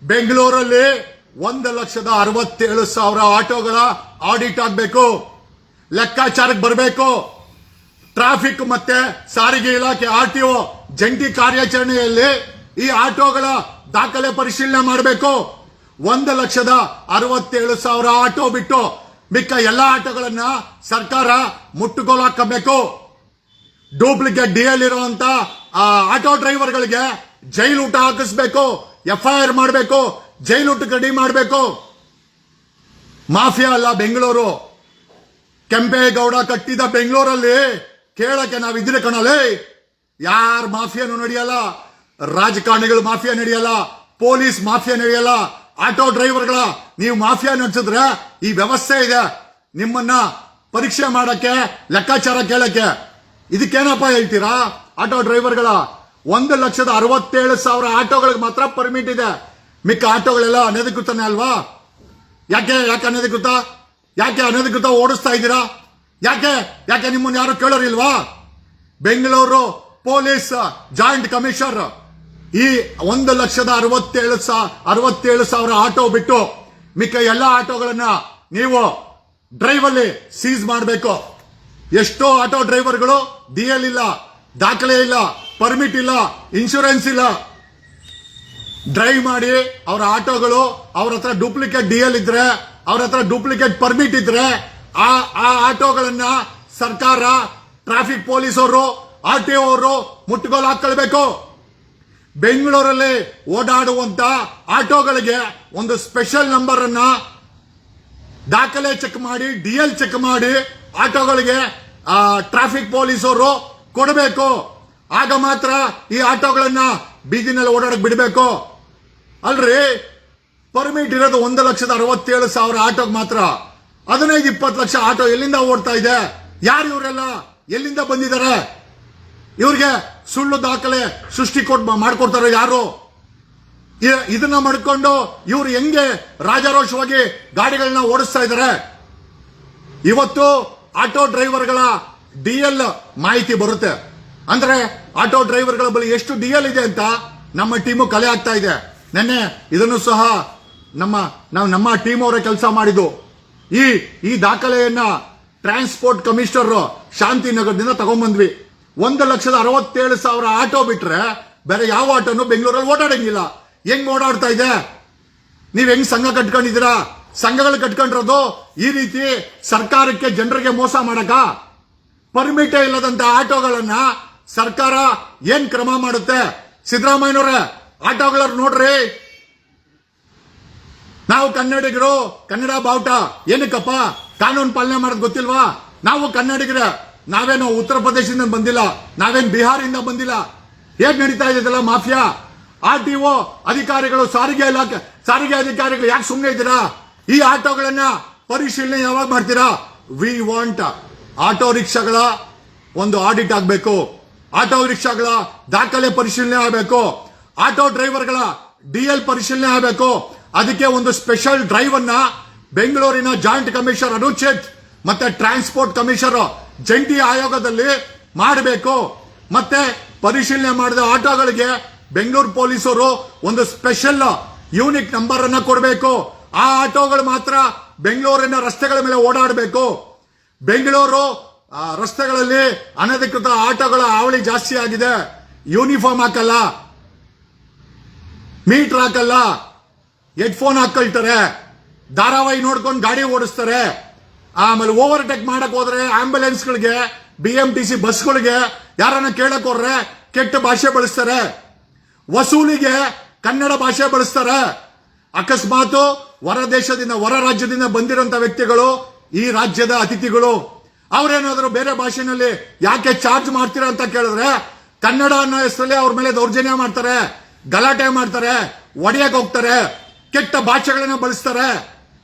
ಬೆಂಗಳೂರಲ್ಲಿ 1,67,000 ಆಟೋಗಳ ಆಡಿಟ್ ಆಗಬೇಕು, ಲೆಕ್ಕಾಚಾರಕ್ಕೆ ಬರಬೇಕು. ಟ್ರಾಫಿಕ್ ಮತ್ತೆ ಸಾರಿಗೆ ಇಲಾಖೆ RTO ಜಂಟಿ ಕಾರ್ಯಾಚರಣೆಯಲ್ಲಿ ಈ ಆಟೋಗಳ ದಾಖಲೆ ಪರಿಶೀಲನೆ ಮಾಡಬೇಕು. 1,67,000 ಆಟೋ ಬಿಟ್ಟು ಮಿಕ್ಕ ಎಲ್ಲಾ ಆಟೋಗಳನ್ನ ಸರ್ಕಾರ ಮುಟ್ಟುಗೋಲು ಹಾಕಬೇಕು. ಡೂಪ್ಲಿಕೇಟ್ DL ಇರುವಂತ ಆಟೋ ಡ್ರೈವರ್ಗಳಿಗೆ ಜೈಲು ಊಟ ಹಾಕಿಸ್ಬೇಕು, FIR ಮಾಡಬೇಕು, ಜೈಲು ಊಟಕ್ಕೆ ರೆಡಿ ಮಾಡಬೇಕು. ಮಾಫಿಯಾ ಅಲ್ಲ ಬೆಂಗಳೂರು. ಕೆಂಪೇಗೌಡ ಕಟ್ಟಿದ ಬೆಂಗಳೂರಲ್ಲಿ ಕೇಳಕ್ಕೆ ನಾವಿದ್ರೆ ಕಣಲೆ. ಯಾರ ಮಾಫಿಯಾನು ನಡೆಯಲ್ಲ, ರಾಜಕಾರಣಿಗಳು ಮಾಫಿಯಾ ನಡೆಯಲ್ಲ, ಪೊಲೀಸ್ ಮಾಫಿಯಾ ನಡೆಯಲ್ಲ, ಆಟೋ ಡ್ರೈವರ್ಗಳ ನೀವು ಮಾಫಿಯಾ ನಡೆಸಿದ್ರೆ ಈ ವ್ಯವಸ್ಥೆ ಇದೆ ನಿಮ್ಮನ್ನ ಪರೀಕ್ಷೆ ಮಾಡಕ್ಕೆ, ಲೆಕ್ಕಾಚಾರ ಕೇಳಕ್ಕೆ. ಇದಕ್ಕೇನಪ್ಪ ಹೇಳ್ತೀರಾ? ಆಟೋ ಡ್ರೈವರ್ಗಳ 1,67,000 ಆಟೋಗಳಿಗೆ ಮಾತ್ರ ಪರ್ಮಿಟ್ ಇದೆ. ಮಿಕ್ಕ ಆಟೋಗಳೆಲ್ಲ ಅನಧಿಕೃತನೇ ಅಲ್ವಾ? ಯಾಕೆ ಅನಧಿಕೃತ ಓಡಿಸ್ತಾ ಇದ್ದೀರಾ? ಯಾಕೆ ನಿಮ್ಮನ್ನ ಯಾರು ಕೇಳೋರಿಲ್ವಾ? ಬೆಂಗಳೂರು ಪೊಲೀಸ್ ಜಾಯಿಂಟ್ ಕಮಿಷನರ್ ಈ 1,67,000 ಆಟೋ ಬಿಟ್ಟು ಮಿಕ್ಕ ಎಲ್ಲ ಆಟೋಗಳನ್ನ ನೀವು ಡ್ರೈವ್ ಅಲ್ಲಿ ಸೀಸ್ ಮಾಡಬೇಕು. ಎಷ್ಟೋ ಆಟೋ ಡ್ರೈವರ್ಗಳು DL ಇಲ್ಲ, ದಾಖಲೆ ಇಲ್ಲ, ಪರ್ಮಿಟ್ ಇಲ್ಲ, ಇನ್ಶೂರೆನ್ಸ್ ಇಲ್ಲ. ಡ್ರೈವ್ ಮಾಡಿ ಅವರ ಆಟೋಗಳು, ಅವ್ರ ಹತ್ರ ಡೂಪ್ಲಿಕೇಟ್ DL ಇದ್ರೆ, ಅವ್ರ ಹತ್ರ ಡೂಪ್ಲಿಕೇಟ್ ಪರ್ಮಿಟ್ ಇದ್ರೆ ಆ ಆಟೋಗಳನ್ನ ಸರ್ಕಾರ, ಟ್ರಾಫಿಕ್ ಪೊಲೀಸ್ ಅವರು, RTO ಅವರು ಮುಟ್ಟುಗೋಲು ಹಾಕೊಳ್ಬೇಕು. ಬೆಂಗಳೂರಲ್ಲಿ ಓಡಾಡುವಂತ ಆಟೋಗಳಿಗೆ ಒಂದು ಸ್ಪೆಷಲ್ ನಂಬರ್ ಅನ್ನ ದಾಖಲೆ ಚೆಕ್ ಮಾಡಿ, DL ಚೆಕ್ ಮಾಡಿ ಆಟೋಗಳಿಗೆ ಟ್ರಾಫಿಕ್ ಪೊಲೀಸ್ ಅವರು ಕೊಡಬೇಕು. ಆಗ ಮಾತ್ರ ಈ ಆಟೋಗಳನ್ನ ಬೀದಿನಲ್ಲಿ ಓಡಾಡಕ್ ಬಿಡಬೇಕು. ಅಲ್ರಿ, ಪರ್ಮಿಟ್ ಇರೋದು 1,67,000 ಆಟೋಗೆ ಮಾತ್ರ. 15-20 ಲಕ್ಷ ಆಟೋ ಎಲ್ಲಿಂದ ಓಡ್ತಾ ಇದೆ? ಯಾರು ಇವರೆಲ್ಲ? ಎಲ್ಲಿಂದ ಬಂದಿದ್ದಾರೆ? ಇವ್ರಿಗೆ ಸುಳ್ಳು ದಾಖಲೆ ಸೃಷ್ಟಿ ಮಾಡ್ಕೊಡ್ತಾರೆ ಯಾರು? ಇದನ್ನ ಮಾಡ್ಕೊಂಡು ಇವ್ರು ಹೆಂಗೆ ರಾಜಾರೋಷವಾಗಿ ಗಾಡಿಗಳನ್ನ ಓಡಿಸ್ತಾ ಇದ್ದಾರೆ? ಇವತ್ತು ಆಟೋ ಡ್ರೈವರ್ಗಳ ಡಿಎಲ್ ಮಾಹಿತಿ ಬರುತ್ತೆ. ಅಂದ್ರೆ ಆಟೋ ಡ್ರೈವರ್ಗಳ ಬಳಿ ಎಷ್ಟು ಡಿಎಲ್ ಇದೆ ಅಂತ ನಮ್ಮ ಟೀಮು ಕಲೆ ಆಗ್ತಾ ಇದೆ. ನೆನ್ನೆ ಇದನ್ನು ಸಹ ನಮ್ಮ ಟೀಮ್ ಅವರೇ ಕೆಲಸ ಮಾಡಿದ್ದು. ಈ ದಾಖಲೆಯನ್ನ ಟ್ರಾನ್ಸ್ಪೋರ್ಟ್ ಕಮಿಷನರ್ ಶಾಂತಿನಗರದಿಂದ ತಗೊಂಡ್ಬಂದ್ವಿ. 1,67,000 ಆಟೋ ಬಿಟ್ರೆ ಬೇರೆ ಯಾವ ಆಟೋನು ಬೆಂಗಳೂರಲ್ಲಿ ಓಡಾಡಂಗಿಲ್ಲ. ಹೆಂಗ್ ಓಡಾಡ್ತಾ ಇದೆ? ನೀವ್ ಹೆಂಗ್ ಸಂಘ ಕಟ್ಕೊಂಡಿದ್ದೀರಾ? ಸಂಘಗಳು ಕಟ್ಕೊಂಡಿರೋದು ಈ ರೀತಿ ಸರ್ಕಾರಕ್ಕೆ ಜನರಿಗೆ ಮೋಸ ಮಾಡಕ. ಪರ್ಮಿಟೇ ಇಲ್ಲದಂತ ಆಟೋಗಳನ್ನ ಸರ್ಕಾರ ಏನ್ ಕ್ರಮ ಮಾಡುತ್ತೆ? ಸಿದ್ದರಾಮಯ್ಯನವರೇ, ಆಟೋಗಳವ್ರು ನೋಡ್ರಿ, ನಾವು ಕನ್ನಡಿಗರು, ಕನ್ನಡ ಬಾವುಟ ಏನಕ್ಕಪ್ಪ ಕಾನೂನು ಪಾಲನೆ ಮಾಡೋದು ಗೊತ್ತಿಲ್ವಾ? ನಾವು ಕನ್ನಡಿಗರೇ, ನಾವೇನು ಉತ್ತರ ಪ್ರದೇಶದಿಂದ ಬಂದಿಲ್ಲ, ನಾವೇನು ಬಿಹಾರಿಂದ ಬಂದಿಲ್ಲ. ಹೇಗ್ ನಡೀತಾ ಇದೆಯಲ್ಲ ಮಾಫಿಯಾ? RTO ಅಧಿಕಾರಿಗಳು, ಸಾರಿಗೆ ಅಧಿಕಾರಿಗಳು ಯಾಕೆ ಸುಮ್ಮನೆ ಇದ್ದೀರಾ? ಈ ಆಟೋಗಳನ್ನ ಪರಿಶೀಲನೆ ಯಾವಾಗ ಮಾಡ್ತೀರಾ? ವಿ ವಾಂಟ್ ಆಟೋ ರಿಕ್ಷಾಗಳ ಒಂದು ಆಡಿಟ್ ಆಗಬೇಕು. ಆಟೋ ರಿಕ್ಷಾಗಳ ದಾಖಲೆ ಪರಿಶೀಲನೆ ಆಗಬೇಕು. ಆಟೋ ಡ್ರೈವರ್ಗಳ DL ಪರಿಶೀಲನೆ ಆಗಬೇಕು. ಅದಕ್ಕೆ ಒಂದು ಸ್ಪೆಷಲ್ ಡ್ರೈವ್ ಅನ್ನ ಬೆಂಗಳೂರಿನ ಜಾಯಿಂಟ್ ಕಮಿಷನರ್ ಅನುಚೇತ್ ಮತ್ತೆ ಟ್ರಾನ್ಸ್ಪೋರ್ಟ್ ಕಮಿಷನರ್ ಜಂಟಿ ಆಯೋಗದಲ್ಲಿ ಮಾಡಬೇಕು. ಮತ್ತೆ ಪರಿಶೀಲನೆ ಮಾಡಿದ ಆಟೋಗಳಿಗೆ ಬೆಂಗಳೂರು ಪೊಲೀಸರು ಒಂದು ಸ್ಪೆಷಲ್ ಯೂನಿಕ್ ನಂಬರ್ ಅನ್ನ ಕೊಡಬೇಕು. ಆ ಆಟೋಗಳು ಮಾತ್ರ ಬೆಂಗಳೂರಿನ ರಸ್ತೆಗಳ ಮೇಲೆ ಓಡಾಡಬೇಕು. ಬೆಂಗಳೂರು ರಸ್ತೆಗಳಲ್ಲಿ ಅನಧಿಕೃತ ಆಟೋಗಳ ಹಾವಳಿ ಜಾಸ್ತಿ ಆಗಿದೆ. ಯೂನಿಫಾರ್ಮ್ ಹಾಕಲ್ಲ, ಮೀಟರ್ ಹಾಕಲ್ಲ, ಹೆಡ್ಫೋನ್ ಹಾಕೊಳ್ತಾರೆ, ಧಾರಾವಾಹಿ ನೋಡ್ಕೊಂಡು ಗಾಡಿ ಓಡಿಸ್ತಾರೆ. ಆಮೇಲೆ ಓವರ್ಟೇಕ್ ಮಾಡಕ್ ಹೋದ್ರೆ ಆಂಬ್ಯುಲೆನ್ಸ್ಗಳಿಗೆ, BMTC ಬಸ್ಗಳಿಗೆ ಯಾರನ್ನ ಕೇಳಕ್ ಹೋದ್ರೆ ಕೆಟ್ಟ ಭಾಷೆ ಬಳಸ್ತಾರೆ. ವಸೂಲಿಗೆ ಕನ್ನಡ ಭಾಷೆ ಬಳಸ್ತಾರೆ. ಅಕಸ್ಮಾತ್ ಹೊರ ರಾಜ್ಯದಿಂದ ಬಂದಿರುವಂತ ವ್ಯಕ್ತಿಗಳು, ಈ ರಾಜ್ಯದ ಅತಿಥಿಗಳು, ಅವ್ರೇನಾದ್ರು ಬೇರೆ ಭಾಷೆನಲ್ಲಿ ಯಾಕೆ ಚಾರ್ಜ್ ಮಾಡ್ತೀರಾ ಅಂತ ಕೇಳಿದ್ರೆ ಕನ್ನಡ ಅನ್ನೋ ಹೆಸರಲ್ಲಿ ಅವ್ರ ಮೇಲೆ ದೌರ್ಜನ್ಯ ಮಾಡ್ತಾರೆ, ಗಲಾಟೆ ಮಾಡ್ತಾರೆ, ಒಡೆಯಕ್ಕೆ ಹೋಗ್ತಾರೆ, ಕೆಟ್ಟ ಭಾಷೆಗಳನ್ನ ಬಳಸ್ತಾರೆ.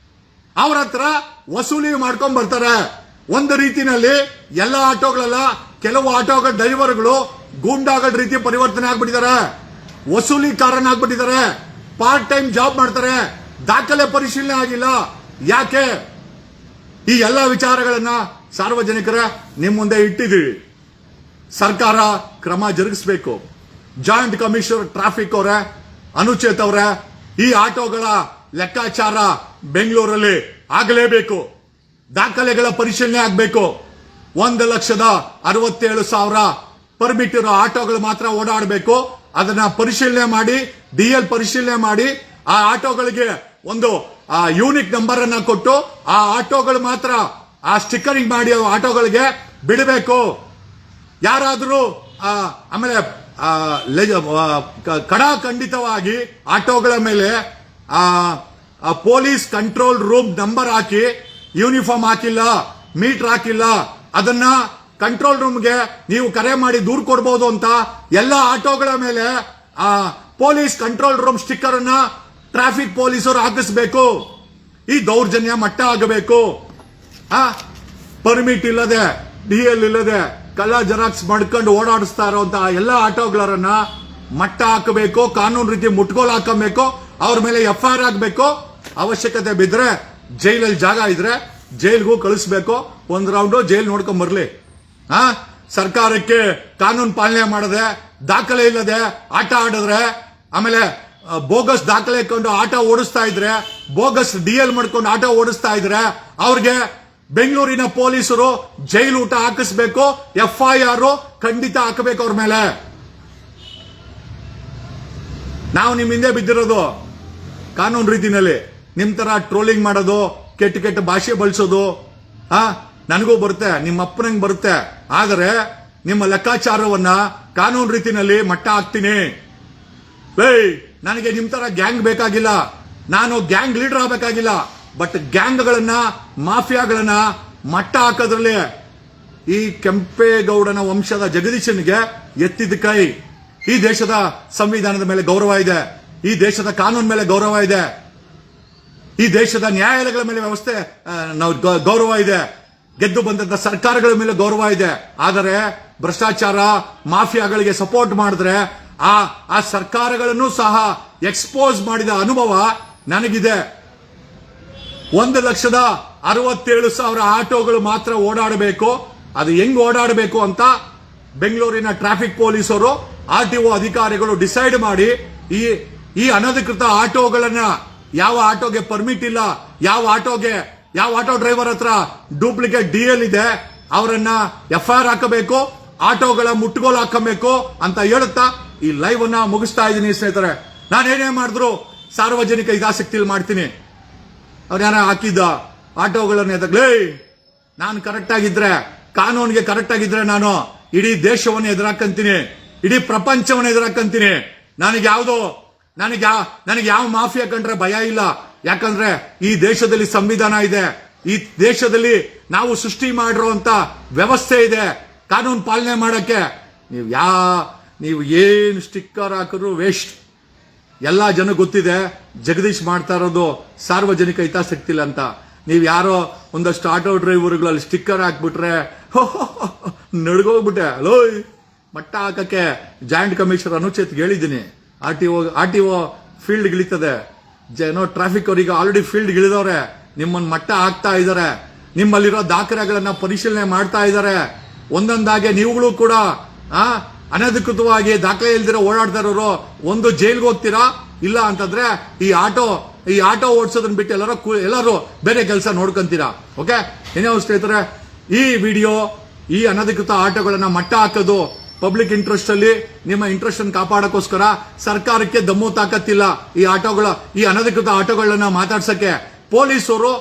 ಅವ್ರ ಹತ್ರ ವಸೂಲಿ ಮಾಡ್ಕೊಂಡ್ ಬರ್ತಾರೆ. ಒಂದು ರೀತಿನಲ್ಲಿ ಎಲ್ಲ ಆಟೋಗಳೆಲ್ಲ, ಕೆಲವು ಆಟೋಗಳ ಡ್ರೈವರ್ಗಳು ಗೂಂಡಾಗಳ ರೀತಿ ಪರಿವರ್ತನೆ ಆಗ್ಬಿಟ್ಟಿದ್ದಾರೆ, ವಸೂಲಿಕಾರನಾಗ್ಬಿಟ್ಟಿದ್ದಾರೆ, ಪಾರ್ಟ್ ಟೈಮ್ ಜಾಬ್ ಮಾಡ್ತಾರೆ, ದಾಖಲೆ ಪರಿಶೀಲನೆ ಆಗಿಲ್ಲ. ಯಾಕೆ? ಈ ಎಲ್ಲ ವಿಚಾರಗಳನ್ನ ಸಾರ್ವಜನಿಕರ ನಿಮ್ಮ ಮುಂದೆ ಇಟ್ಟಿದ್ದೀವಿ. ಸರ್ಕಾರ ಕ್ರಮ ಜರುಗಿಸಬೇಕು. ಜಾಯಿಂಟ್ ಕಮಿಷನರ್ ಟ್ರಾಫಿಕ್ ಅವರೇ, ಅನುಚೇತ್ ಅವರೇ, ಈ ಆಟೋಗಳ ಲೆಕ್ಕಾಚಾರ ಬೆಂಗಳೂರಲ್ಲಿ ಆಗಲೇಬೇಕು. ದಾಖಲೆಗಳ ಪರಿಶೀಲನೆ ಆಗಬೇಕು. 1,67,000 ಪರ್ಮಿಟ್ ಇರೋ ಆಟೋಗಳು ಮಾತ್ರ ಓಡಾಡಬೇಕು. ಅದನ್ನ ಪರಿಶೀಲನೆ ಮಾಡಿ, DL ಪರಿಶೀಲನೆ ಮಾಡಿ, ಆ ಆಟೋಗಳಿಗೆ ಒಂದು ಯೂನಿಕ್ ನಂಬರ್ ಅನ್ನ ಕೊಟ್ಟು ಆ ಆಟೋಗಳು ಮಾತ್ರ ಆ ಸ್ಟಿಕ್ಕರಿಂಗ್ ಮಾಡಿ ಆಟೋಗಳಿಗೆ ಬಿಡಬೇಕು. ಯಾರಾದರೂ ಆಮೇಲೆ ಕಡಾಖಂಡಿತವಾಗಿ ಆಟೋಗಳ ಮೇಲೆ ಪೊಲೀಸ್ ಕಂಟ್ರೋಲ್ ರೂಮ್ ನಂಬರ್ ಹಾಕಿ, ಯೂನಿಫಾರ್ಮ್ ಹಾಕಿಲ್ಲ, ಮೀಟರ್ ಹಾಕಿಲ್ಲ, ಅದನ್ನ ಕಂಟ್ರೋಲ್ ರೂಮ್ಗೆ ನೀವು ಕರೆ ಮಾಡಿ ದೂರು ಕೊಡಬಹುದು ಅಂತ ಎಲ್ಲ ಆಟೋಗಳ ಮೇಲೆ ಪೊಲೀಸ್ ಕಂಟ್ರೋಲ್ ರೂಮ್ ಸ್ಟಿಕ್ಕರ್ ಅನ್ನ ಟ್ರಾಫಿಕ್ ಪೊಲೀಸರು ಹಾಕಿಸಬೇಕು. ಈ ದೌರ್ಜನ್ಯ ಮಟ್ಟ ಆಗಬೇಕು. ಪರ್ಮಿಟ್ ಇಲ್ಲದೆ, DL ಇಲ್ಲದೆ ಕಳ್ಳ ಜೆರಾಕ್ಸ್ ಮಾಡ್ಕೊಂಡು ಓಡಾಡಿಸ್ತಾ ಇರುವಂತ ಎಲ್ಲ ಆಟೋಗಳನ್ನ ಮಟ್ಟ ಹಾಕಬೇಕು. ಕಾನೂನು ರೀತಿ ಮುಟ್ಗೋಲ್ ಹಾಕಬೇಕು. ಅವ್ರ ಮೇಲೆ FIR ಆಗಬೇಕು. ಅವಶ್ಯಕತೆ ಬಿದ್ರೆ ಜೈಲಲ್ಲಿ ಜಾಗ ಇದ್ರೆ ಜೈಲ್ಗೂ ಕಳಿಸ್ಬೇಕು. ಒಂದ್ ರೌಂಡ್ ಜೈಲ್ ನೋಡ್ಕೊಂಡ್ ಬರ್ಲಿ. ಸರ್ಕಾರಕ್ಕೆ ಕಾನೂನು ಪಾಲನೆ ಮಾಡದೆ, ದಾಖಲೆ ಇಲ್ಲದೆ ಆಟ ಆಡಿದ್ರೆ, ಆಮೇಲೆ ಬೋಗಸ್ ದಾಖಲೆ ಇಟ್ಕೊಂಡು ಆಟೋ ಓಡಿಸ್ತಾ ಇದ್ರೆ, ಬೋಗಸ್ DL ಮಾಡ್ಕೊಂಡು ಆಟೋ ಓಡಿಸ್ತಾ ಇದ್ರೆ ಅವ್ರಿಗೆ ಬೆಂಗಳೂರಿನ ಪೊಲೀಸರು ಜೈಲು ಊಟ ಹಾಕಿಸ್ಬೇಕು. FIR ಖಂಡಿತ ಹಾಕಬೇಕು ಅವ್ರ ಮೇಲೆ. ನಾವು ನಿಮ್ ಹಿಂದೆ ಬಿದ್ದಿರೋದು ಕಾನೂನು ರೀತಿನಲ್ಲಿ. ನಿಮ್ ತರ ಟ್ರೋಲಿಂಗ್ ಮಾಡೋದು, ಕೆಟ್ಟ ಭಾಷೆ ಬಳಸೋದು ನನಗೂ ಬರುತ್ತೆ, ನಿಮ್ಮ ಅಪ್ಪನಂಗ್ ಬರುತ್ತೆ. ಆದರೆ ನಿಮ್ಮ ಲೆಕ್ಕಾಚಾರವನ್ನ ಕಾನೂನು ರೀತಿನಲ್ಲಿ ಮಟ್ಟ ಹಾಕ್ತೀನಿ. ನನಗೆ ನಿಮ್ ತರ ಗ್ಯಾಂಗ್ ಬೇಕಾಗಿಲ್ಲ, ನಾನು ಗ್ಯಾಂಗ್ ಲೀಡರ್ ಆಗಬೇಕಾಗಿಲ್ಲ. ಬಟ್ ಗ್ಯಾಂಗ್ಗಳನ್ನ, ಮಾಫಿಯಾಗಳನ್ನ ಮಟ್ಟ ಹಾಕೋದ್ರಲ್ಲಿ ಈ ಕೆಂಪೇಗೌಡನ ವಂಶದ ಜಗದೀಶನ್ಗೆ ಎತ್ತಿದ ಕೈ. ಈ ದೇಶದ ಸಂವಿಧಾನದ ಮೇಲೆ ಗೌರವ ಇದೆ. ಈ ದೇಶದ ಕಾನೂನು ಮೇಲೆ ಗೌರವ ಇದೆ, ಈ ದೇಶದ ನ್ಯಾಯಾಲಯಗಳ ಮೇಲೆ ವ್ಯವಸ್ಥೆ ನಾವು ಗೌರವ ಇದೆ, ಗೆದ್ದು ಬಂದಂತ ಸರ್ಕಾರಗಳ ಮೇಲೆ ಗೌರವ ಇದೆ. ಆದರೆ ಭ್ರಷ್ಟಾಚಾರ ಮಾಫಿಯಾಗಳಿಗೆ ಸಪೋರ್ಟ್ ಮಾಡಿದ್ರೆ ಆ ಸರ್ಕಾರಗಳನ್ನು ಸಹ ಎಕ್ಸ್ಪೋಸ್ ಮಾಡಿದ ಅನುಭವ ನನಗಿದೆ. 1,67,000 ಆಟೋಗಳು ಮಾತ್ರ ಓಡಾಡಬೇಕು. ಅದು ಹೆಂಗ್ ಓಡಾಡಬೇಕು ಅಂತ ಬೆಂಗಳೂರಿನ ಟ್ರಾಫಿಕ್ ಪೊಲೀಸರು RTO ಅಧಿಕಾರಿಗಳು ಡಿಸೈಡ್ ಮಾಡಿ ಈ ಅನಧಿಕೃತ ಆಟೋಗಳನ್ನ, ಯಾವ ಆಟೋಗೆ ಪರ್ಮಿಟ್ ಇಲ್ಲ, ಯಾವ ಆಟೋ ಡ್ರೈವರ್ ಹತ್ರ ಡೂಪ್ಲಿಕೇಟ್ DL ಇದೆ, ಅವರನ್ನ FIR ಹಾಕಬೇಕು, ಆಟೋಗಳ ಮುಟ್ಟುಗೋಲು ಹಾಕಬೇಕು ಅಂತ ಹೇಳುತ್ತಾ ಈ ಲೈವ್ ಅನ್ನ ಮುಗಿಸ್ತಾ ಇದ್ದೀನಿ ಸ್ನೇಹಿತರೆ. ನಾನೇನೇ ಮಾಡಿದ್ರು ಸಾರ್ವಜನಿಕ ಹಿತಾಸಕ್ತಿಯಲ್ಲಿ ಮಾಡ್ತೀನಿ. ಅವ್ರು ಹಾಕಿದ್ದ ಆಟೋಗಳನ್ನ ಎದಗ್ಲೇ ನಾನು ಕರೆಕ್ಟ್ ಆಗಿದ್ರೆ, ಕಾನೂನಿಗೆ ಕರೆಕ್ಟ್ ಆಗಿದ್ರೆ ನಾನು ಇಡೀ ದೇಶವನ್ನು ಎದುರಾಕಂತೀನಿ, ಇಡೀ ಪ್ರಪಂಚವನ್ನು ಎದುರಾಕಂತೀನಿ. ನನಗೆ ಯಾವ ಮಾಫಿಯಾ ಕಂಡ್ರೆ ಭಯ ಇಲ್ಲ. ಯಾಕಂದ್ರೆ ಈ ದೇಶದಲ್ಲಿ ಸಂವಿಧಾನ ಇದೆ, ಈ ದೇಶದಲ್ಲಿ ನಾವು ಸೃಷ್ಟಿ ಮಾಡಿರುವಂತ ವ್ಯವಸ್ಥೆ ಇದೆ ಕಾನೂನು ಪಾಲನೆ ಮಾಡಕ್ಕೆ. ನೀವು ಏನು ಸ್ಟಿಕ್ಕರ್ ಹಾಕಿದ್ರು ವೇಸ್ಟ್. ಎಲ್ಲಾ ಜನ ಗೊತ್ತಿದೆ ಜಗದೀಶ್ ಮಾಡ್ತಾ ಇರೋದು ಸಾರ್ವಜನಿಕ ಹಿತಾಸಕ್ತಿ ಇಲ್ಲ ಅಂತ. ನೀವು ಯಾರೋ ಒಂದಷ್ಟು ಆಟೋ ಡ್ರೈವರ್ಗಳಲ್ಲಿ ಸ್ಟಿಕ್ಕರ್ ಹಾಕ್ಬಿಟ್ರೆ ನಡ್ಗೋಗ್ಬಿಟ್ಟೆ. ಅಲೋ ಮಟ್ಟ ಹಾಕಕ್ಕೆ ಜಾಯಿಂಟ್ ಕಮಿಷನರ್ ಅನುಚೇತ್ಗೆ ಹೇಳಿದ್ದೀನಿ. RTO ಫೀಲ್ಡ್ ಇಳಿತದೆ, ಟ್ರಾಫಿಕ್ ಅವರಿಗೆ ಆಲ್ರೆಡಿ ಫೀಲ್ಡ್ ಇಳಿದವ್ರೆ, ನಿಮ್ಮನ್ನ ಮಟ್ಟ ಹಾಕ್ತಾ ಇದಾರೆ, ನಿಮ್ಮಲ್ಲಿರೋ ದಾಖಲೆಗಳನ್ನ ಪರಿಶೀಲನೆ ಮಾಡ್ತಾ ಇದ್ದಾರೆ. ಒಂದೊಂದಾಗೆ ನೀವುಗಳು ಕೂಡ ಅನಧಿಕೃತವಾಗಿ ದಾಖಲೆ ಇಲ್ದಿರೋ ಓಡಾಡ್ತಾ ಇರೋರು ಒಂದು ಜೈಲ್ಗೆ ಹೋಗ್ತೀರಾ, ಇಲ್ಲ ಅಂತಂದ್ರೆ ಈ ಆಟೋ ಓಡಿಸೋದನ್ನ ಬಿಟ್ಟು ಎಲ್ಲರೂ ಬೇರೆ ಕೆಲಸ ನೋಡ್ಕೊಂತೀರಾ. ಓಕೆ, ಏನೇ ಸ್ನೇಹಿತರೆ, ಈ ವಿಡಿಯೋ ಈ ಅನಧಿಕೃತ ಆಟೋಗಳನ್ನ ಮಟ್ಟ ಹಾಕೋದು ಪಬ್ಲಿಕ್ ಇಂಟ್ರೆಸ್ಟ್ ಅಲ್ಲಿ ನಿಮ್ಮ ಇಂಟ್ರೆಸ್ಟ್ ಅನ್ನು ಕಾಪಾಡಕ್ಕೋಸ್ಕರ. ಸರ್ಕಾರಕ್ಕೆ ದಮ್ಮು ತಾಕತ್ತಿಲ್ಲ ಈ ಅನಧಿಕೃತ ಆಟೋಗಳನ್ನ ಮಾತಾಡ್ಸಕ್ಕೆ. ಪೊಲೀಸರು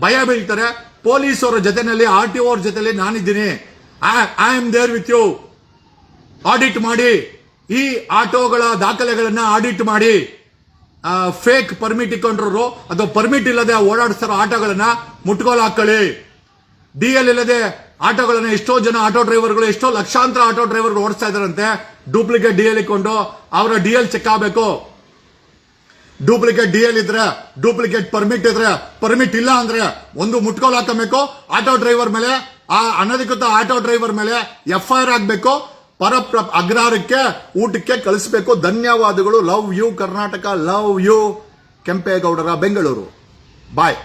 ಭಯ ಬೀಳ್ತಾರೆ. ಪೊಲೀಸರ ಜೊತೆನಲ್ಲಿ RTO ಅವ್ರ ಜೊತೆಲಿ ನಾನಿದ್ದೀನಿ. I am there with you. Audit ಮಾಡಿ, ಈ ಆಟೋಗಳ ದಾಖಲೆಗಳನ್ನ ಆಡಿಟ್ ಮಾಡಿ. ಫೇಕ್ ಪರ್ಮಿಟ್ ಇಟ್ಕೊಂಡ್ರು ಅಥವಾ ಪರ್ಮಿಟ್ ಇಲ್ಲದೆ ಓಡಾಡಿಸ್ತಾರೋ ಆಟೋಗಳನ್ನ ಮುಟ್ಗೋಲು ಹಾಕೊಳ್ಳಿ. DL ಇಲ್ಲದೆ ಆಟೋಗಳನ್ನ ಎಷ್ಟೋ ಜನ ಆಟೋ ಡ್ರೈವರ್ಗಳು, ಎಷ್ಟೋ ಲಕ್ಷಾಂತರ ಆಟೋ ಡ್ರೈವರ್ಗಳು ಓಡಿಸ್ತಾ ಇದಾರಂತೆ. ಡೂಪ್ಲಿಕೇಟ್ DL ಇಟ್ಕೊಂಡು ಅವರ DL ಚೆಕ್ ಆಗಬೇಕು. ಡೂಪ್ಲಿಕೇಟ್ DL ಇದ್ರೆ, ಡೂಪ್ಲಿಕೇಟ್ ಪರ್ಮಿಟ್ ಇದ್ರೆ, ಪರ್ಮಿಟ್ ಇಲ್ಲ ಅಂದ್ರೆ ಒಂದು ಮುಟ್ಗೋಲು ಹಾಕಬೇಕು. ಆಟೋ ಡ್ರೈವರ್ ಮೇಲೆ, ಆ ಅನಧಿಕೃತ ಆಟೋ ಡ್ರೈವರ್ ಮೇಲೆ FIR ಆಗ್ಬೇಕು. ಅಗ್ರಹಾರಕ್ಕೆ ಊಟಕ್ಕೆ ಕಳಿಸಬೇಕು. ಧನ್ಯವಾದಗಳು. Love you Karnataka, love you ಕೆಂಪೇಗೌಡರ ಬೆಂಗಳೂರು. ಬಾಯ್.